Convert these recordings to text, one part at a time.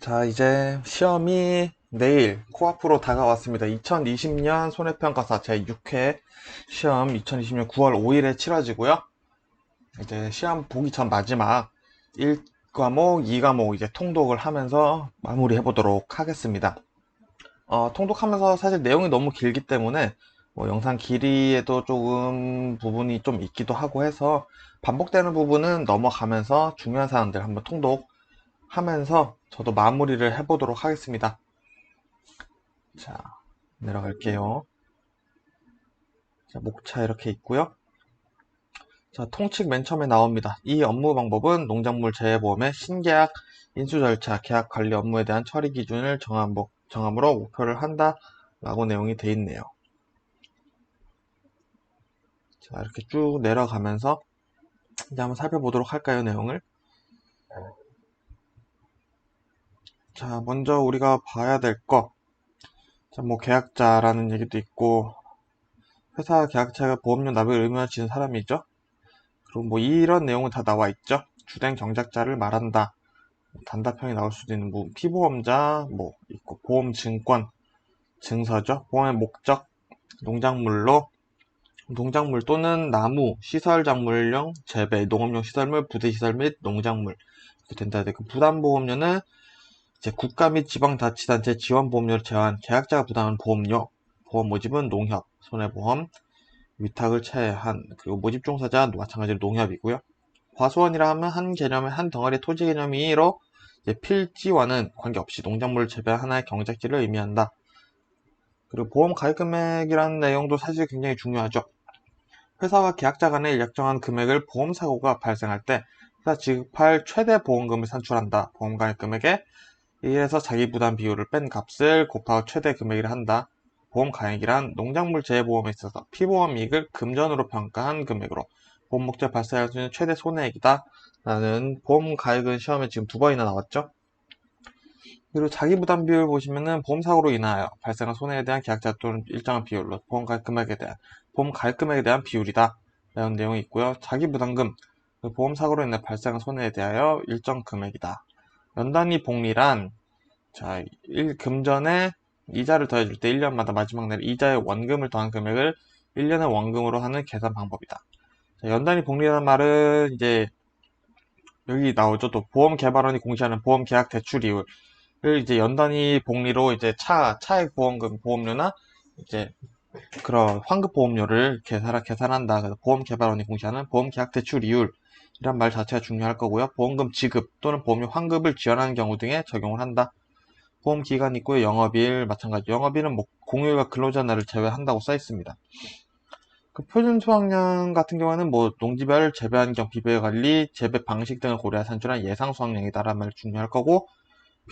자, 이제 시험이 내일 코앞으로 다가왔습니다. 2020년 손해평가사 제6회 시험 2020년 9월 5일에 치러지고요. 이제 시험 보기 전 마지막 1과목, 2과목 이제 통독을 하면서 마무리해 보도록 하겠습니다. 통독하면서 사실 내용이 너무 길기 때문에 뭐 영상 길이에도 조금 부분이 좀 있기도 하고 해서 반복되는 부분은 넘어가면서 중요한 사항들 한번 통독하면서 저도 마무리를 해보도록 하겠습니다. 자, 내려갈게요. 자, 목차 이렇게 있고요. 자, 통칙 맨 처음에 나옵니다. 이 업무 방법은 농작물 재해보험의 신계약 인수 절차, 계약 관리 업무에 대한 처리 기준을 정함으로 목표를 한다 라고 내용이 돼 있네요. 자, 이렇게 쭉 내려가면서 이제 한번 살펴보도록 할까요, 내용을? 자, 먼저 우리가 봐야 될 거. 자, 뭐 계약자라는 얘기도 있고 회사 계약자가 보험료 납입을 의무화지는 사람이죠. 그리고 뭐 이런 내용은 다 나와 있죠. 주된 경작자를 말한다. 단답형이 나올 수도 있는 뭐 피보험자 뭐 있고 보험증권 증서죠. 보험의 목적 농작물로 농작물 또는 나무, 시설작물용 재배, 농업용 시설물, 부대시설 및 농작물 이렇게 된다. 그 부담보험료는 이제 국가 및 지방자치단체 지원보험료를 제한 계약자가 부담하는 보험료, 보험 모집은 농협, 손해보험, 위탁을 제한, 그리고 모집 종사자 마찬가지로 농협이고요. 과수원이라 하면 한 개념의 한 덩어리 토지 개념이로 필지와는 관계없이 농작물을 재배한 하나의 경작지를 의미한다. 그리고 보험 가입 금액이라는 내용도 사실 굉장히 중요하죠. 회사와 계약자 간의 일정한 금액을 보험사고가 발생할 때 회사 지급할 최대 보험금을 산출한다. 보험 가입 금액에 1에서 자기 부담 비율을 뺀 값을 곱하고 최대 금액이라 한다. 보험 가액이란 농작물 재해보험에 있어서 피보험 이익을 금전으로 평가한 금액으로 보험 목적 발생할 수 있는 최대 손해액이다. 라는 보험 가액은 시험에 지금 2번이나 나왔죠. 그리고 자기 부담 비율 보시면은 보험사고로 인하여 발생한 손해에 대한 계약자 또는 일정한 비율로 보험 가입 금액에 대한 비율이다. 라는 내용이 있고요. 자기 부담금, 보험사고로 인해 발생한 손해에 대하여 일정 금액이다. 연단위 복리란 자, 금전에 이자를 더해줄 때 1년마다 마지막 날 이자의 원금을 더한 금액을 1년의 원금으로 하는 계산 방법이다. 자, 연단위 복리라는 말은 이제 여기 나오죠. 또 보험개발원이 공시하는 보험계약 대출이율 이제 연단위 복리로 이제 차액 보험금 보험료나 이제 그런 환급 보험료를 계산한다. 그래서 보험개발원이 공시하는 보험계약 대출 이율이란 말 자체가 중요할 거고요. 보험금 지급 또는 보험료 환급을 지연하는 경우 등에 적용을 한다. 보험 기간 있고요. 영업일 마찬가지. 영업일은 뭐 공휴일과 근로자 날을 제외한다고 써 있습니다. 그 표준 수확량 같은 경우는 뭐 농지별 재배 환경, 비배 관리, 재배 방식 등을 고려해 산출한 예상 수확량이다라는 말 중요할 거고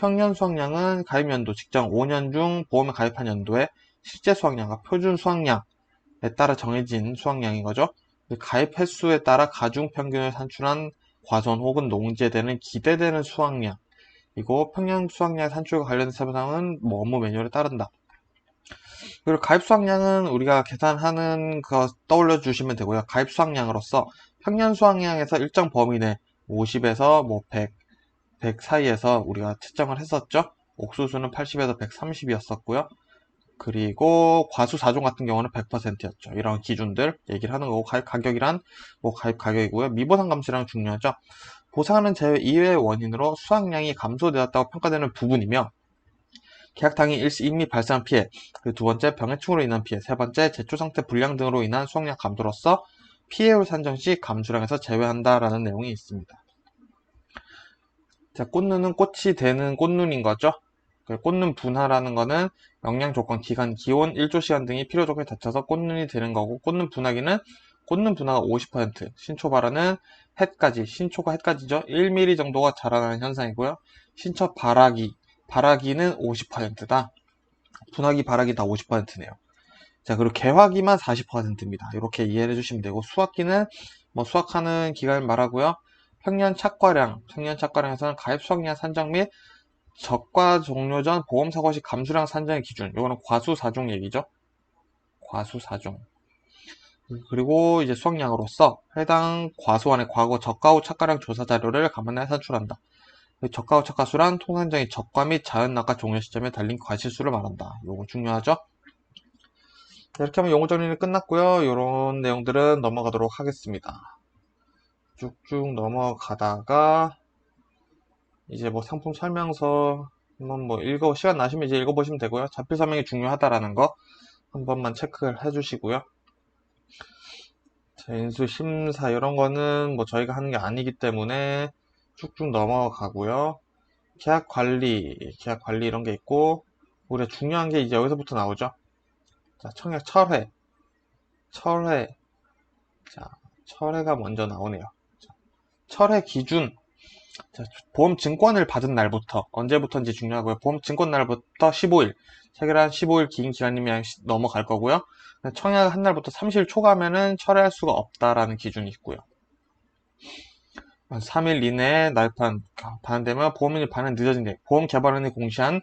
평년 수확량은 가입 연도 직전 5년 중 보험에 가입한 연도의 실제 수확량과 표준 수확량에 따라 정해진 수확량인 거죠. 가입 횟수에 따라 가중 평균을 산출한 과손 혹은 농제되는 기대되는 수확량이고 평년 수확량 산출과 관련된 세부사항은 뭐 업무 매뉴얼에 따른다. 그리고 가입 수확량은 우리가 계산하는 거 떠올려 주시면 되고요. 가입 수확량으로서 평년 수확량에서 일정 범위 내 50에서 뭐 100 사이에서 우리가 채정을 했었죠. 옥수수는 80에서 130이었었고요. 그리고 과수 4종 같은 경우는 100%였죠. 이런 기준들 얘기를 하는 거고 가입 가격이란 뭐 가입 가격이고요. 미보상 감소량 중요하죠. 보상하는 제외 이외의 원인으로 수확량이 감소되었다고 평가되는 부분이며 계약 당일 이미 발생한 피해, 그리고 두 번째 병해충으로 인한 피해, 세 번째 제초 상태 불량 등으로 인한 수확량 감소로서 피해율 산정 시 감수량에서 제외한다라는 내용이 있습니다. 자, 꽃눈은 꽃이 되는 꽃눈인 거죠. 꽃눈 분화라는 거는 영양 조건, 기간, 기온, 일조 시간 등이 필요 조건에 닫혀서 꽃눈이 되는 거고 꽃눈 분화기는 꽃눈 분화가 50%, 신초 발화는 해까지, 신초가 해까지죠. 1mm 정도가 자라나는 현상이고요. 신초 발화기는 50%다. 분화기, 발화기 다 50%네요. 자, 그리고 개화기만 40%입니다. 이렇게 이해해 주시면 되고 수확기는 뭐 수확하는 기간을 말하고요. 평년 착과량에서는 가입 수확량 산정 및 적과 종료 전 보험사고 시 감수량 산정의 기준. 이거는 과수사종 얘기죠. 과수사종. 그리고 이제 수확량으로서 해당 과수원의 과거 저가 후 착과량 조사 자료를 감안해 산출한다. 저가와 저가수란 통상적인 저가 및 자연낙가 종료 시점에 달린 과실수를 말한다. 요거 중요하죠? 이렇게 하면 용어 정리는 끝났고요. 이런 내용들은 넘어가도록 하겠습니다. 쭉쭉 넘어가다가 이제 뭐 상품 설명서 한번 뭐 시간 나시면 이제 읽어보시면 되고요. 자필 설명이 중요하다라는 거 한 번만 체크를 해주시고요. 자, 인수 심사 이런 거는 뭐 저희가 하는 게 아니기 때문에 쭉쭉 넘어가고요. 계약 관리 이런 게 있고 우리가 중요한 게 이제 여기서부터 나오죠. 자, 청약 철회. 자, 철회가 먼저 나오네요. 자, 철회 기준. 자, 보험 증권을 받은 날부터 언제부터인지 중요하고요. 보험 증권 날부터 15일. 체결한 15일 긴 기간이면 넘어갈 거고요. 청약 한 날부터 30일 초과면은 철회할 수가 없다라는 기준이 있고요. 3일 이내에 날판 반환되면 보험인이 반환 늦어진 데 보험 개발원이 공시한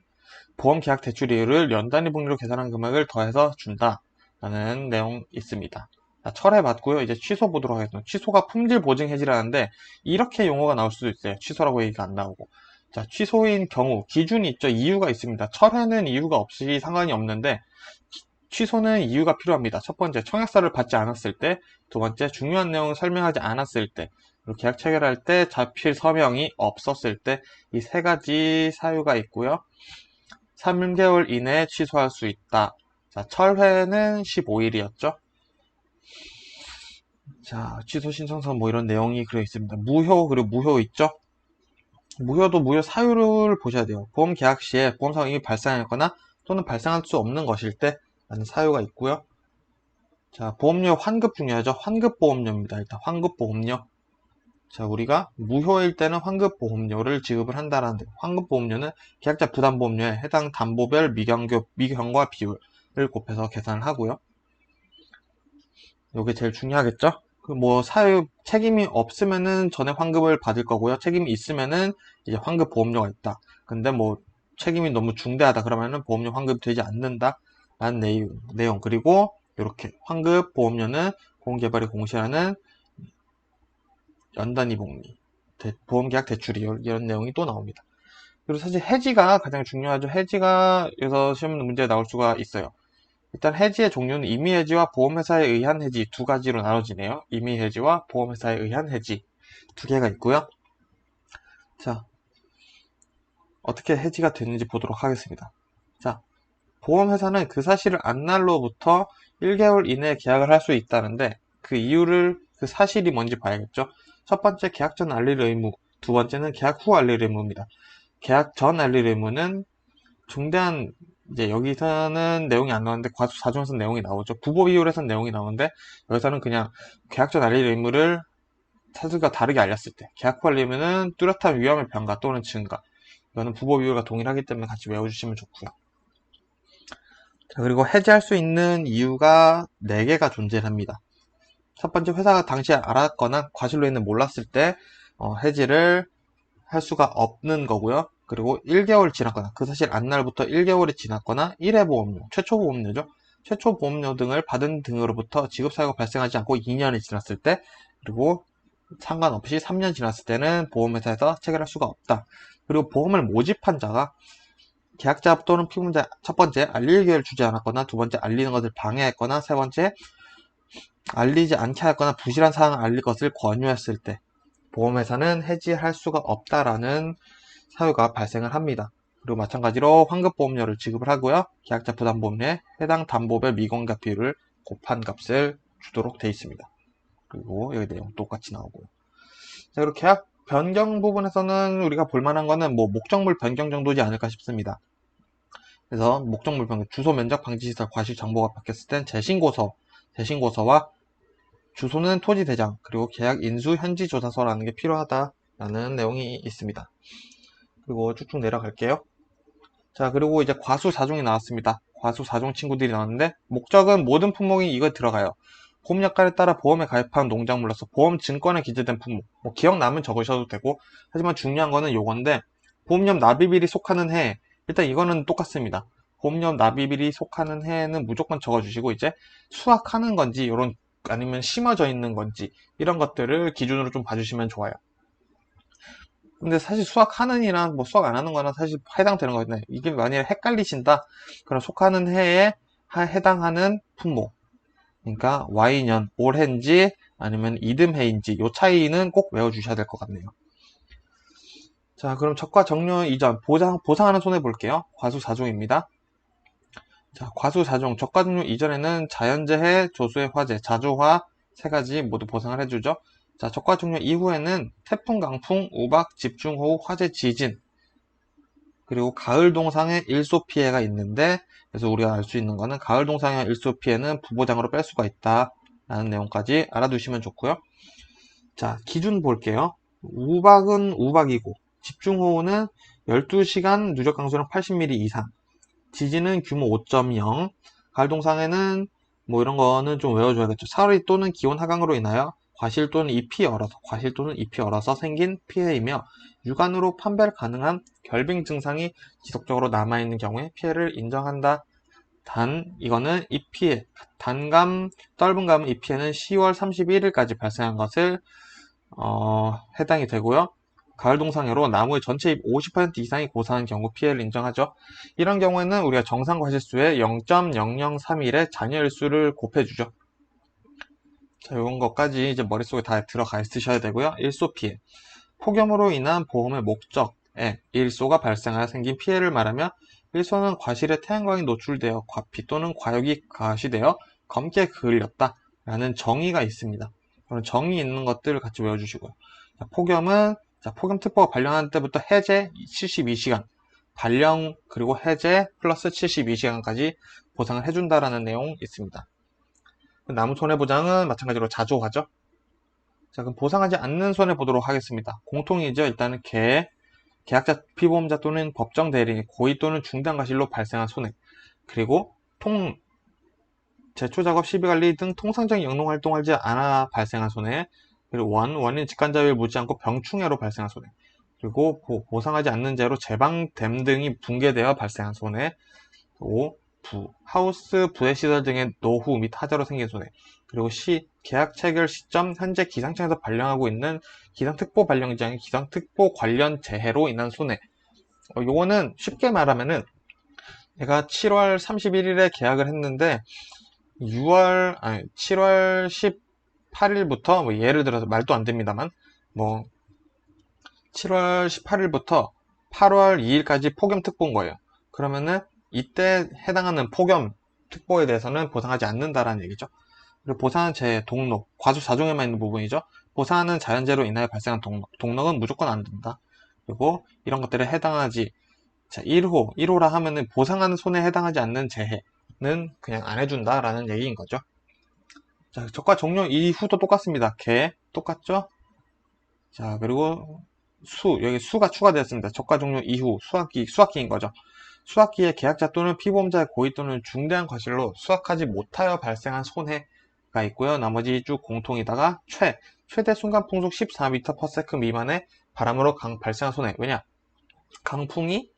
보험 계약 대출 이율을 연단위 복리로 계산한 금액을 더해서 준다 라는 내용 있습니다. 자, 철회 받고요. 이제 취소 보도록 하겠습니다. 취소가 품질 보증 해지라는데 이렇게 용어가 나올 수도 있어요. 취소라고 얘기가 안 나오고. 자, 취소인 경우 기준이 있죠. 이유가 있습니다. 철회는 이유가 없이 상관이 없는데 취소는 이유가 필요합니다. 첫 번째, 청약서를 받지 않았을 때, 두 번째, 중요한 내용을 설명하지 않았을 때, 그리고 계약 체결할 때 자필 서명이 없었을 때, 이 세 가지 사유가 있고요. 3개월 이내에 취소할 수 있다. 자, 철회는 15일이었죠. 자, 취소 신청서 뭐 이런 내용이 그려 있습니다. 무효, 그리고 무효 있죠? 무효도 무효 사유를 보셔야 돼요. 보험 계약 시에 보험 사고이 발생하거나 또는 발생할 수 없는 것일 때 라는 사유가 있고요. 자, 보험료 환급 중요하죠. 환급보험료입니다. 일단 환급보험료. 자, 우리가 무효일 때는 환급보험료를 지급을 한다라는데 환급보험료는 계약자 부담보험료에 해당 담보별 미경과 비율을 곱해서 계산을 하고요. 이게 제일 중요하겠죠? 그 뭐 사유 책임이 없으면은 전액 환급을 받을 거고요. 책임이 있으면은 이제 환급 보험료가 있다. 근데 뭐 책임이 너무 중대하다 그러면은 보험료 환급이 되지 않는다라는 내용. 그리고 이렇게 환급 보험료는 보험개발이 공시하는 연단위 복리, 보험계약 대출이율 이런 내용이 또 나옵니다. 그리고 사실 해지가 가장 중요하죠. 해지가 여기서 시험 문제에 나올 수가 있어요. 일단 해지의 종류는 임의해지와 보험회사에 의한 해지 두 가지로 나눠지네요. 임의해지와 보험회사에 의한 해지 두 개가 있고요. 자, 어떻게 해지가 되는지 보도록 하겠습니다. 자, 보험회사는 그 사실을 안 날로부터 1개월 이내에 계약을 할 수 있다는데 그 이유를 그 사실이 뭔지 봐야겠죠. 첫 번째 계약 전 알릴 의무, 두 번째는 계약 후 알릴 의무입니다. 계약 전 알릴 의무는 중대한 이제 여기서는 내용이 안 나오는데 과수 4조에서는 내용이 나오죠. 부보비율에서는 내용이 나오는데 여기서는 그냥 계약 전 알릴 의무를 사실과 다르게 알렸을 때 계약 후 알리면은 뚜렷한 위험의 변가 또는 증가 이거는 부보비율과 동일하기 때문에 같이 외워주시면 좋고요. 자, 그리고 해지할 수 있는 이유가 4개가 존재합니다. 첫 번째, 회사가 당시에 알았거나 과실로 인해 몰랐을 때 해지를 할 수가 없는 거고요. 그리고 1개월 지났거나 그 사실 안 날부터 1개월이 지났거나 1회 보험료, 최초 보험료죠. 최초 보험료 등을 받은 등으로부터 지급 사유가 발생하지 않고 2년이 지났을 때 그리고 상관없이 3년 지났을 때는 보험회사에서 체결할 수가 없다. 그리고 보험을 모집한 자가 계약자 또는 피임자 첫 번째 알릴 기회를 주지 않았거나 두 번째 알리는 것을 방해했거나 세 번째 알리지 않게 하거나 부실한 사항을 알릴 것을 권유했을 때 보험회사는 해지할 수가 없다라는 사유가 발생을 합니다. 그리고 마찬가지로 환급보험료를 지급을 하고요. 계약자 부담보험료에 해당 담보별 미공과 비율을 곱한 값을 주도록 되어 있습니다. 그리고 여기 내용 똑같이 나오고요. 자, 그리고 계약 변경 부분에서는 우리가 볼만한 거는 뭐 목적물 변경 정도지 않을까 싶습니다. 그래서 목적물 변경, 주소 면적 방지시설 과실 정보가 바뀌었을 땐 재신고서와 주소는 토지대장, 그리고 계약 인수 현지조사서라는 게 필요하다라는 내용이 있습니다. 그리고 쭉쭉 내려갈게요. 자, 그리고 이제 과수 4종이 나왔습니다. 과수 4종 친구들이 나왔는데 목적은 모든 품목이 이거 들어가요. 보험 약관에 따라 보험에 가입한 농작물로서 보험 증권에 기재된 품목. 뭐 기억나면 적으셔도 되고 하지만 중요한 거는 요건데 보험료 납입일이 속하는 해 일단 이거는 똑같습니다. 보험료 납입일이 속하는 해는 무조건 적어주시고 이제 수확하는 건지 이런 아니면 심어져 있는 건지 이런 것들을 기준으로 좀 봐주시면 좋아요. 근데 사실 수학하는 이랑 뭐 수학 안 하는 거랑 사실 해당되는 거거든요. 이게 만약에 헷갈리신다. 그럼 속하는 해에 해당하는 분모. 그러니까 Y년, 올해인지 아니면 이듬해인지 요 차이는 꼭 외워주셔야 될 것 같네요. 자, 그럼 적과 정료 이전, 보상하는 손해 볼게요. 과수사종입니다. 자, 과수사종, 적과 정료 이전에는 자연재해, 조수의 화재, 자조화 세 가지 모두 보상을 해주죠. 자, 적과 종료 이후에는 태풍, 강풍, 우박, 집중호우, 화재, 지진, 그리고 가을 동상의 일소 피해가 있는데, 그래서 우리가 알 수 있는 거는 가을 동상의 일소 피해는 부보장으로 뺄 수가 있다 라는 내용까지 알아두시면 좋고요. 자, 기준 볼게요. 우박은 우박이고, 집중호우는 12시간 누적 강수량 80mm 이상, 지진은 규모 5.0, 가을 동상에는 뭐 이런 거는 좀 외워줘야겠죠. 사리 또는 기온 하강으로 인하여 과실 또는 잎이 얼어서 생긴 피해이며, 육안으로 판별 가능한 결빙 증상이 지속적으로 남아있는 경우에 피해를 인정한다. 단, 이거는 이 피해, 떫은 감은 이 피해는 10월 31일까지 발생한 것을 해당이 되고요. 가을 동상으로 나무의 전체 잎 50% 이상이 고사한 경우 피해를 인정하죠. 이런 경우에는 우리가 정상 과실수의 0.003일에 잔여일수를 곱해주죠. 자, 이런 것까지 이제 머릿속에 다 들어가 있으셔야 되고요. 일소 피해. 폭염으로 인한 보험의 목적에 일소가 발생하여 생긴 피해를 말하며, 일소는 과실에 태양광이 노출되어 과피 또는 과육이 가시되어 검게 그을렸다 라는 정의가 있습니다. 그런 정의 있는 것들을 같이 외워주시고요. 자, 폭염특보가 발령한 때부터 해제 72시간, 발령 그리고 해제 플러스 72시간까지 보상을 해준다라는 내용 있습니다. 나무 손해보장은 마찬가지로 자조하죠. 자, 그럼 보상하지 않는 손해 보도록 하겠습니다. 공통이죠. 일단은 계약자, 피보험자 또는 법정 대리인, 고의 또는 중단 과실로 발생한 손해, 그리고 제초작업, 시비관리 등 통상적인 영농활동하지 않아 발생한 손해, 그리고 원인 직관자율 묻지 않고 병충해로 발생한 손해, 그리고 보상하지 않는 죄로 제방댐 등이 붕괴되어 발생한 손해, 5. 하우스 부대시설 등의 노후 및 하자로 생긴 손해, 그리고 계약 체결 시점 현재 기상청에서 발령하고 있는 기상특보 발령장의 기상특보 관련 재해로 인한 손해. 요거는 쉽게 말하면은 내가 7월 31일에 계약을 했는데 7월 18일부터 뭐 예를 들어서 말도 안 됩니다만 뭐 7월 18일부터 8월 2일까지 폭염특보인 거예요. 그러면은 이때 해당하는 폭염특보에 대해서는 보상하지 않는다라는 얘기죠. 그리고 보상은 동록, 과수사종에만 있는 부분이죠. 보상은 자연재해로 인하여 발생한 동록은 무조건 안 된다. 그리고 이런 것들에 해당하지, 자, 1호라 하면은 보상하는 손해에 해당하지 않는 재해는 그냥 안 해준다라는 얘기인 거죠. 자, 적과 종료 이후도 똑같습니다. 똑같죠? 자, 그리고 여기 수가 추가되었습니다. 적과 종료 이후, 수학기인 거죠. 수학기에 계약자 또는 피보험자의 고의 또는 중대한 과실로 수학하지 못하여 발생한 손해가 있고요. 나머지 쭉 공통이다가 최대 순간 풍속 14m/s 미만의 바람으로 발생한 손해. 왜냐? 강풍이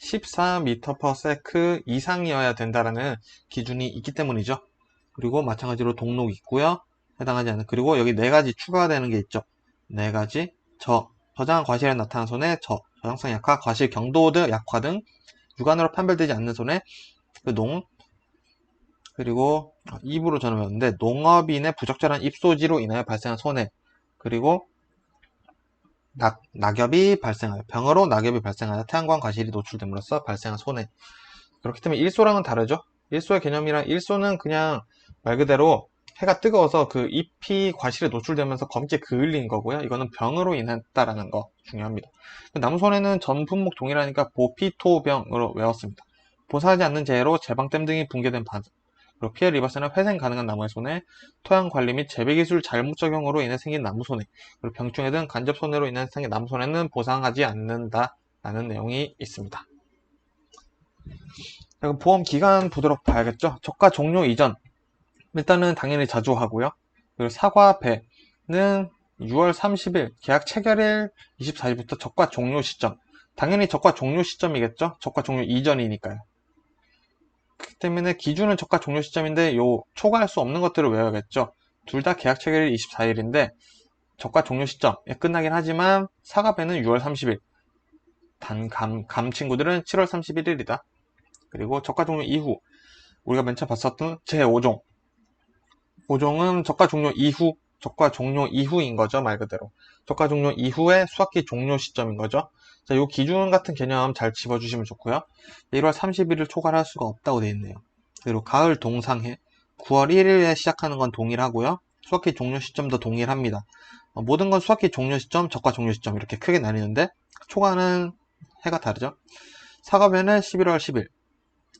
14m/s 이상이어야 된다라는 기준이 있기 때문이죠. 그리고 마찬가지로 동록 있고요. 해당하지 않는, 그리고 여기 네 가지 추가가 되는 게 있죠. 네 가지. 저장한 과실에 나타난 손해, 저장성 약화, 과실 경도드 약화 등 육안으로 판별되지 않는 손해, 그리고 입으로 저는 외웠는데 농업인의 부적절한 입소지로 인하여 발생한 손해, 그리고 병으로 낙엽이 발생하여 태양광 과실이 노출됨으로써 발생한 손해. 그렇기 때문에 일소랑은 다르죠. 일소의 개념이랑, 일소는 그냥 말 그대로 해가 뜨거워서 그 잎이 과실에 노출되면서 검게 그을린 거고요. 이거는 병으로 인했다라는 거 중요합니다. 나무 손해는 전 품목 동일하니까 보피토병으로 외웠습니다. 보상하지 않는 재해로 제방댐 등이 붕괴된 그리고 피해를 입었으나 회생 가능한 나무의 손해, 토양 관리 및 재배 기술 잘못 적용으로 인해 생긴 나무 손해, 그리고 병충해 등 간접 손해로 인해 생긴 나무 손해는 보상하지 않는다라는 내용이 있습니다. 그리고 보험 기간 보도록 봐야겠죠. 적과 종료 이전, 일단은 당연히 자조하고요. 그리고 사과배는 6월 30일, 계약 체결일 24일부터 적과 종료 시점. 당연히 적과 종료 시점이겠죠. 적과 종료 이전이니까요. 그렇기 때문에 기준은 적과 종료 시점인데 초과할 수 없는 것들을 외워야겠죠. 둘 다 계약 체결일 24일인데 저가 종료 시점에 끝나긴 하지만 사과배는 6월 30일, 감 친구들은 7월 31일이다. 그리고 저가 종료 이후 우리가 맨 처음 봤었던 제5종. 5종은 저가 종료 이후인 거죠, 말 그대로. 저가 종료 이후에 수학기 종료 시점인 거죠. 자, 요 기준 같은 개념 잘 집어주시면 좋고요. 1월 31일 초과를 할 수가 없다고 되어 있네요. 그리고 가을 동상해 9월 1일에 시작하는 건 동일하고요. 수학기 종료 시점도 동일합니다. 모든 건 수학기 종료 시점, 저가 종료 시점 이렇게 크게 나뉘는데 초과는 해가 다르죠. 사과배는 11월 10일,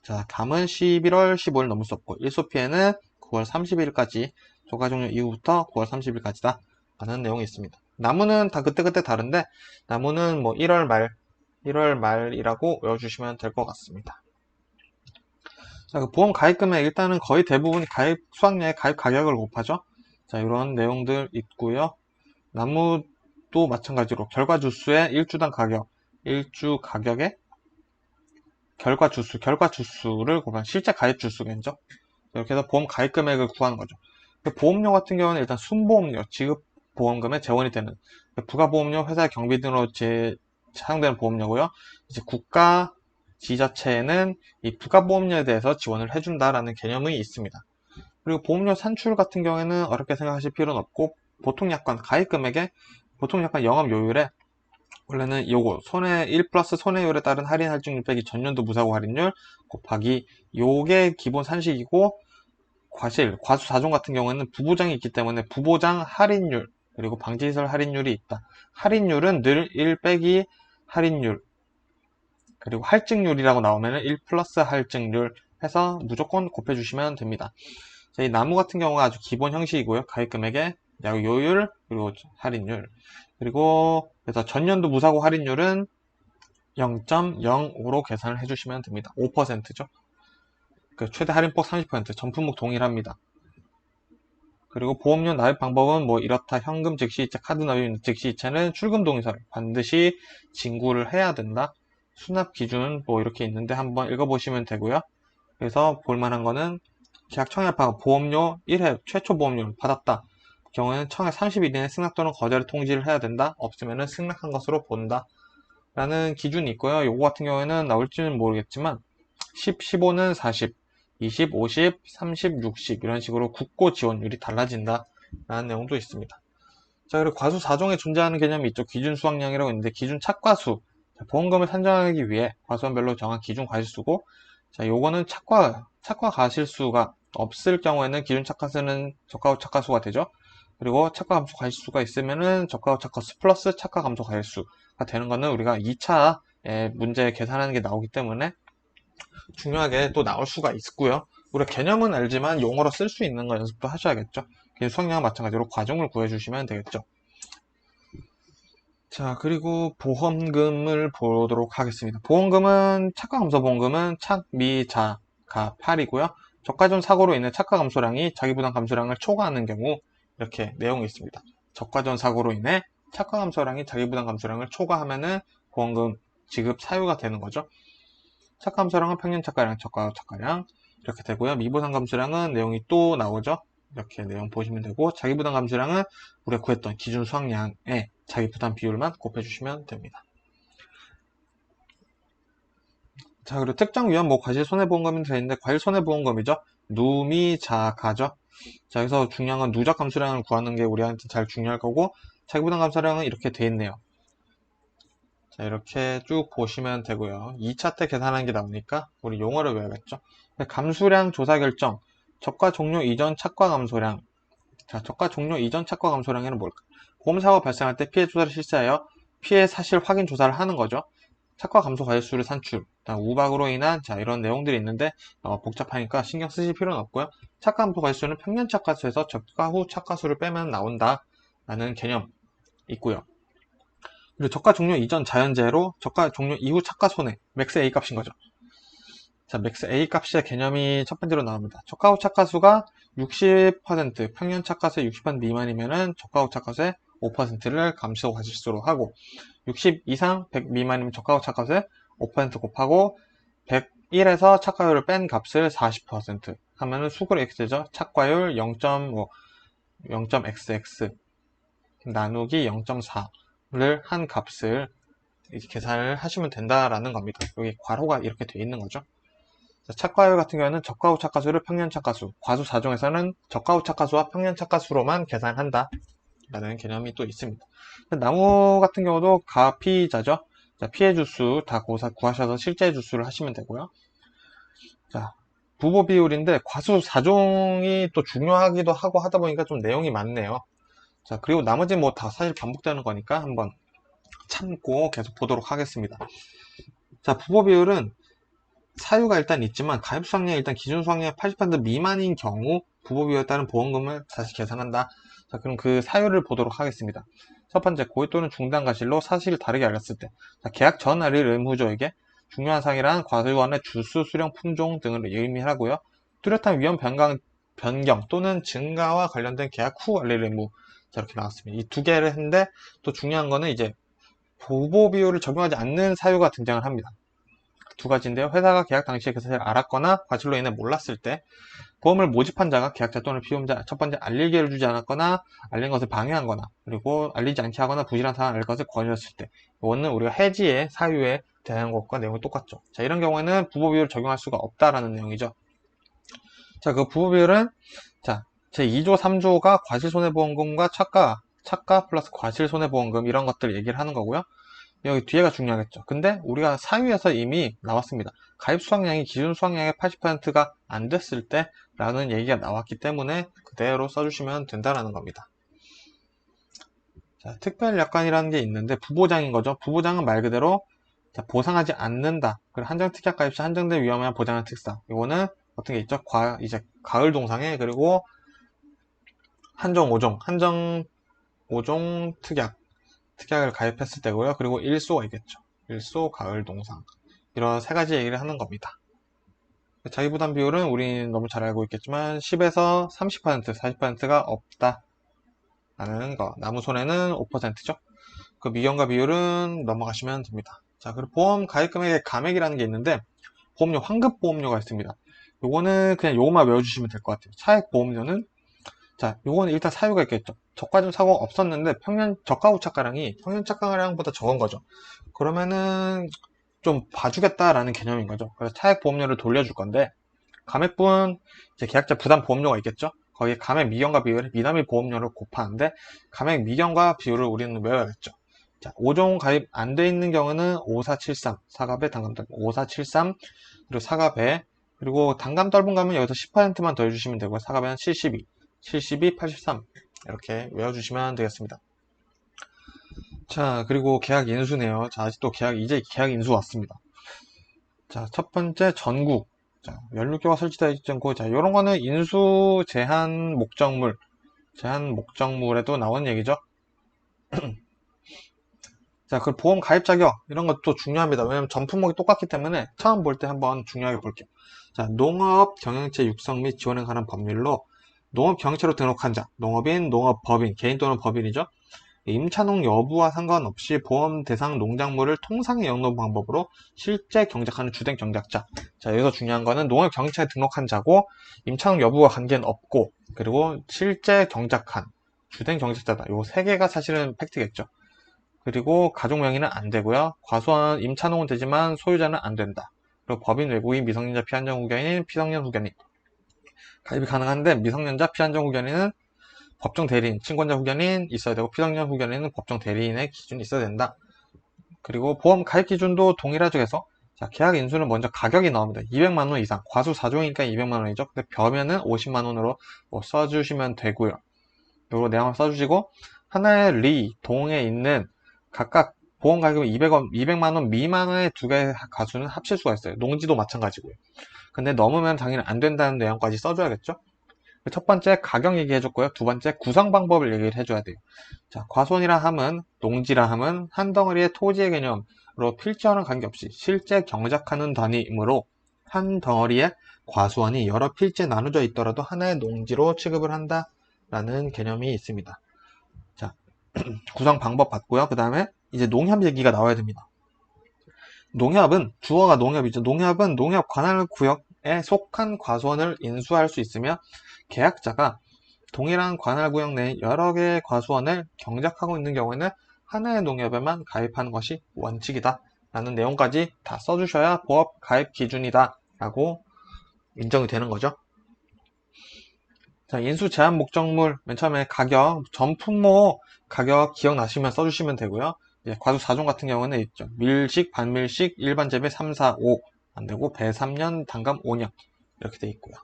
자, 감은 11월 15일 넘을 수 없고, 일소피에는 9월 30일까지, 조가 종료 이후부터 9월 30일까지다. 라는 내용이 있습니다. 나무는 다 그때그때 다른데, 나무는 뭐 1월 말이라고 외워주시면 될 것 같습니다. 자, 그 보험 가입금액 일단은 거의 대부분 수학여의 가입 가격을 곱하죠. 자, 이런 내용들 있고요. 나무도 마찬가지로 결과 주수의 일주당 가격, 일주 가격에 결과 주수를 곱한 실제 가입 주수겠죠. 이렇게 해서 보험 가입 금액을 구하는 거죠. 보험료 같은 경우는 일단 순보험료, 지급 보험금에 재원이 되는 부가보험료, 회사 경비 등으로 사용되는 보험료고요. 이제 국가 지자체에는 이 부가보험료에 대해서 지원을 해준다라는 개념이 있습니다. 그리고 보험료 산출 같은 경우에는 어렵게 생각하실 필요는 없고 보통 약관 가입 금액에 보통 약관 영업 요율에 원래는 요거 1 플러스 손해율에 따른 할인 할증률 빼기 전년도 무사고 할인율 곱하기 요게 기본 산식이고 과수 4종 같은 경우에는 부보장이 있기 때문에 부보장 할인율 그리고 방지시설 할인율이 있다. 할인율은 늘 1 빼기 할인율 그리고 할증률이라고 나오면 1 플러스 할증률 해서 무조건 곱해주시면 됩니다. 이 나무 같은 경우가 아주 기본 형식이고요. 가입금액에 요율 그리고 할인율 그리고 그래서 전년도 무사고 할인율은 0.05로 계산을 해주시면 됩니다. 5%죠. 그 최대 할인폭 30%, 전품목 동일합니다. 그리고 보험료 납입 방법은 뭐 이렇다. 현금 즉시이체, 카드 납입 즉시이체는 출금 동의서를 반드시 진구를 해야 된다. 수납 기준 뭐 이렇게 있는데 한번 읽어보시면 되고요. 그래서 볼만한 거는 계약 청약하고 보험료 1회 최초 보험료를 받았다. 경우에는 청약 30일 이내 승낙 또는 거절을 통지를 해야 된다. 없으면 승낙한 것으로 본다. 라는 기준이 있고요. 요거 같은 경우에는 나올지는 모르겠지만 10, 15는 40, 20, 50, 30, 60 이런 식으로 국고 지원율이 달라진다 라는 내용도 있습니다. 자, 그리고 과수 4종에 존재하는 개념이 있죠. 기준 수확량이라고 있는데 기준 착과수 보험금을 산정하기 위해 과수원별로 정한 기준 과실수고 자, 요거는 착과 과실수가 없을 경우에는 기준 착과수는 저가 착과수가 되죠. 그리고 착과 감소 과실수가 있으면은 저가 착과수 플러스 착과 감소 과실수가 되는 거는 우리가 2차 문제 계산하는 게 나오기 때문에 중요하게 또 나올 수가 있고요. 우리가 개념은 알지만 용어로 쓸 수 있는 거 연습도 하셔야겠죠. 수학량은 마찬가지로 과정을 구해주시면 되겠죠. 자, 그리고 보험금을 보도록 하겠습니다. 보험금은 착과감소보험금은 착미자가 8이고요. 저가전 사고로 인해 착과감소량이 자기부담 감소량을 초과하는 경우 이렇게 내용이 있습니다. 저가전 사고로 인해 착과감소량이 자기부담 감소량을 초과하면은 보험금 지급 사유가 되는 거죠. 착감소량은 평균 착가량, 저가 착가량 이렇게 되고요. 미부담 감소량은 내용이 또 나오죠. 이렇게 내용 보시면 되고 자기부담 감소량은 우리가 구했던 기준 수확량의 자기부담 비율만 곱해주시면 됩니다. 자, 그리고 특정 위험 과실 손해보험금이 되어있는데 과실 손해보험금이죠. 누미자가죠. 자, 여기서 중요한 건 누적 감소량을 구하는 게 우리한테 잘 중요할 거고 자기부담 감소량은 이렇게 되어 있네요. 자, 이렇게 쭉 보시면 되고요. 2차 때 계산하는 게 나오니까 우리 용어를 외워야겠죠. 감수량 조사 결정, 저가 종료 이전 착과 감소량. 자, 저가 종료 이전 착과 감소량에는 뭘까? 보험사고 발생할 때 피해 조사를 실시하여 피해 사실 확인 조사를 하는 거죠. 착과 감소 과실수를 산출, 우박으로 인한 이런 내용들이 있는데 복잡하니까 신경 쓰실 필요는 없고요. 착과 감소 과실수는 평균 착과수에서 저가 후 착과수를 빼면 나온다 라는 개념 있고요. 그리고 저가 종료 이전 자연재해로 저가 종료 이후 착과 손해 맥스 A 값인 거죠. 자, 맥스 A 값의 개념이 첫 번째로 나옵니다. 저가 후 착과수가 60% 평균 착과수의 60% 미만이면은 저가 후 착과수의 5%를 감소 과실수로 하고 60 이상 100 미만이면 저가 후 착과수의 5% 곱하고 101에서 착과율을 뺀 값을 40% 하면은 수그로 X죠. 착과율 0.xx 나누기 0.4를 한 값을 이렇게 계산을 하시면 된다라는 겁니다. 여기 괄호가 이렇게 돼 있는 거죠. 착과율 같은 경우에는 적과후 착과수를 평년착과수, 과수 4종에서는 적과후 착과수와 평년착과수로만 계산한다 라는 개념이 또 있습니다. 나무 같은 경우도 가피자죠. 자, 피해 주수 다 구하셔서 실제 주수를 하시면 되고요. 자, 부보 비율인데 과수 4종이 또 중요하기도 하고 하다 보니까 좀 내용이 많네요. 자, 그리고 나머지 뭐 다 사실 반복되는 거니까 한번 참고 계속 보도록 하겠습니다. 자, 부보 비율은 사유가 일단 있지만 가입 수확량이 일단 기준 수확량의 80% 미만인 경우 부보 비율에 따른 보험금을 다시 계산한다. 자, 그럼 그 사유를 보도록 하겠습니다. 첫 번째, 고의 또는 중단 과실로 사실을 다르게 알렸을 때, 자, 계약 전 알릴 의무주에게 중요한 사항이란 과수원의 주수, 수령, 품종 등을 의미하고요. 뚜렷한 위험 변경 또는 증가와 관련된 계약 후 알릴 의무. 자, 이렇게 나왔습니다. 이 두 개를 했는데 또 중요한 거는 이제 부보 비율을 적용하지 않는 사유가 등장을 합니다. 두 가지인데요. 회사가 계약 당시에 그 사실을 알았거나 과실로 인해 몰랐을 때, 보험을 모집한 자가 계약자 또는 피보험자 첫 번째 알릴 기회를 주지 않았거나 알린 것을 방해한 거나, 그리고 알리지 않게 하거나 부실한 사항을 알 것을 권유했을 때, 이거는 우리가 해지의 사유에 대한 것과 내용이 똑같죠. 자, 이런 경우에는 부보 비율을 적용할 수가 없다라는 내용이죠. 자, 그 부보 비율은 자, 제2조 3조가 과실손해보험금과 착가 플러스 과실손해보험금 이런 것들 얘기를 하는 거고요. 여기 뒤에가 중요하겠죠. 근데 우리가 사유에서 이미 나왔습니다. 가입 수확량이 기준 수확량의 80%가 안 됐을 때 라는 얘기가 나왔기 때문에 그대로 써주시면 된다는 겁니다. 자, 특별약관이라는 게 있는데 부보장인 거죠. 부보장은 말 그대로 보상하지 않는다. 그리고 한정특약 가입 시 한정된 위험한 보장한 특상. 이거는 어떤 게 있죠? 이제 가을 동상에 그리고 한정 5종 특약을 가입했을 때고요. 그리고 일소가 있겠죠. 일소, 가을, 동상. 이런 세 가지 얘기를 하는 겁니다. 자기부담 비율은 우리는 너무 잘 알고 있겠지만 10에서 30%, 40%가 없다 라는 거. 나무 손해는 5%죠. 그 미경과 비율은 넘어가시면 됩니다. 자, 그리고 보험 가입 금액의 감액이라는 게 있는데 보험료, 환급 보험료가 있습니다. 요거는 그냥 요거만 외워주시면 될 것 같아요. 차액 보험료는 자, 요거는 일단 사유가 있겠죠. 저가점 사고가 없었는데 저가 후착가량이 평년 착가량보다 적은 거죠. 그러면은 좀 봐주겠다라는 개념인 거죠. 그래서 차액 보험료를 돌려줄 건데 감액분 이제 계약자 부담 보험료가 있겠죠. 거기에 감액 미경과 비율을 미납입 보험료를 곱하는데 감액 미경과 비율을 우리는 외워야겠죠. 자, 5종 가입 안 돼 있는 경우는 5473 사갑에 단감 5473 그리고 사갑에 그리고 단감 떫은 감은 여기서 10%만 더 해주시면 되고요. 사갑에는 72, 83 이렇게 외워주시면 되겠습니다. 자, 그리고 계약 인수네요. 자, 아직도 이제 계약 인수 왔습니다. 자, 첫 번째 전국. 자, 연료교가 설치되어 있지 않고, 자, 요런 거는 인수 제한 목적물에도 나오는 얘기죠. 자, 그 보험 가입 자격, 이런 것도 중요합니다. 왜냐면 전품목이 똑같기 때문에 처음 볼 때 한번 중요하게 볼게요. 자, 농업 경영체 육성 및 지원에 관한 법률로 농업 경영체로 등록한 자, 농업인, 농업법인, 개인 또는 법인이죠. 임차농 여부와 상관없이 보험 대상 농작물을 통상의 영농 방법으로 실제 경작하는 주된 경작자. 자, 여기서 중요한 거는 농업 경영체에 등록한 자고 임차농 여부와 관계는 없고 그리고 실제 경작한 주된 경작자다. 요 세 개가 사실은 팩트겠죠. 그리고 가족 명의는 안 되고요. 과수원 임차농은 되지만 소유자는 안 된다. 그리고 법인, 외국인, 미성년자, 피한정 후견인, 피성년 후견인 가입이 가능한데 미성년자, 피한정 후견인은 법정 대리인, 친권자 후견인 있어야 되고 피성년 후견인은 법정 대리인의 기준이 있어야 된다. 그리고 보험 가입 기준도 동일하죠. 해서 자, 계약 인수는 먼저 가격이 나옵니다. 200만원 이상, 과수 4종이니까 200만원이죠. 근데 벼면은 50만원으로 써주시면 되고요. 요거 내용을 써주시고 하나의 동에 있는 각각 보험 가격은 200만원 미만의 두 개의 가수는 합칠 수가 있어요. 농지도 마찬가지고요. 근데 넘으면 당연히 안 된다는 내용까지 써줘야겠죠. 첫 번째 가격 얘기해줬고요. 두 번째 구성 방법을 얘기를 해줘야 돼요. 자, 과수원이라 함은 농지라 함은 한 덩어리의 토지의 개념으로 필지와는 관계없이 실제 경작하는 단위이므로 한 덩어리의 과수원이 여러 필지에 나눠져 있더라도 하나의 농지로 취급을 한다라는 개념이 있습니다. 자, 구성 방법 봤고요. 그 다음에 이제 농협 얘기가 나와야 됩니다. 농협은 주어가 농협이죠. 농협은 농협 관할 구역에 속한 과수원을 인수할 수 있으며 계약자가 동일한 관할구역 내 여러 개의 과수원을 경작하고 있는 경우에는 하나의 농협에만 가입하는 것이 원칙이다 라는 내용까지 다 써주셔야 보업 가입 기준이다 라고 인정이 되는 거죠. 자, 인수 제한 목적물 맨 처음에 가격, 전 품목 가격 기억나시면 써주시면 되고요. 이제 과수 4종 같은 경우는 있죠. 밀식, 반밀식, 일반 재배 3, 4, 5 안되고 배 3년, 단감 5년 이렇게 돼 있고요.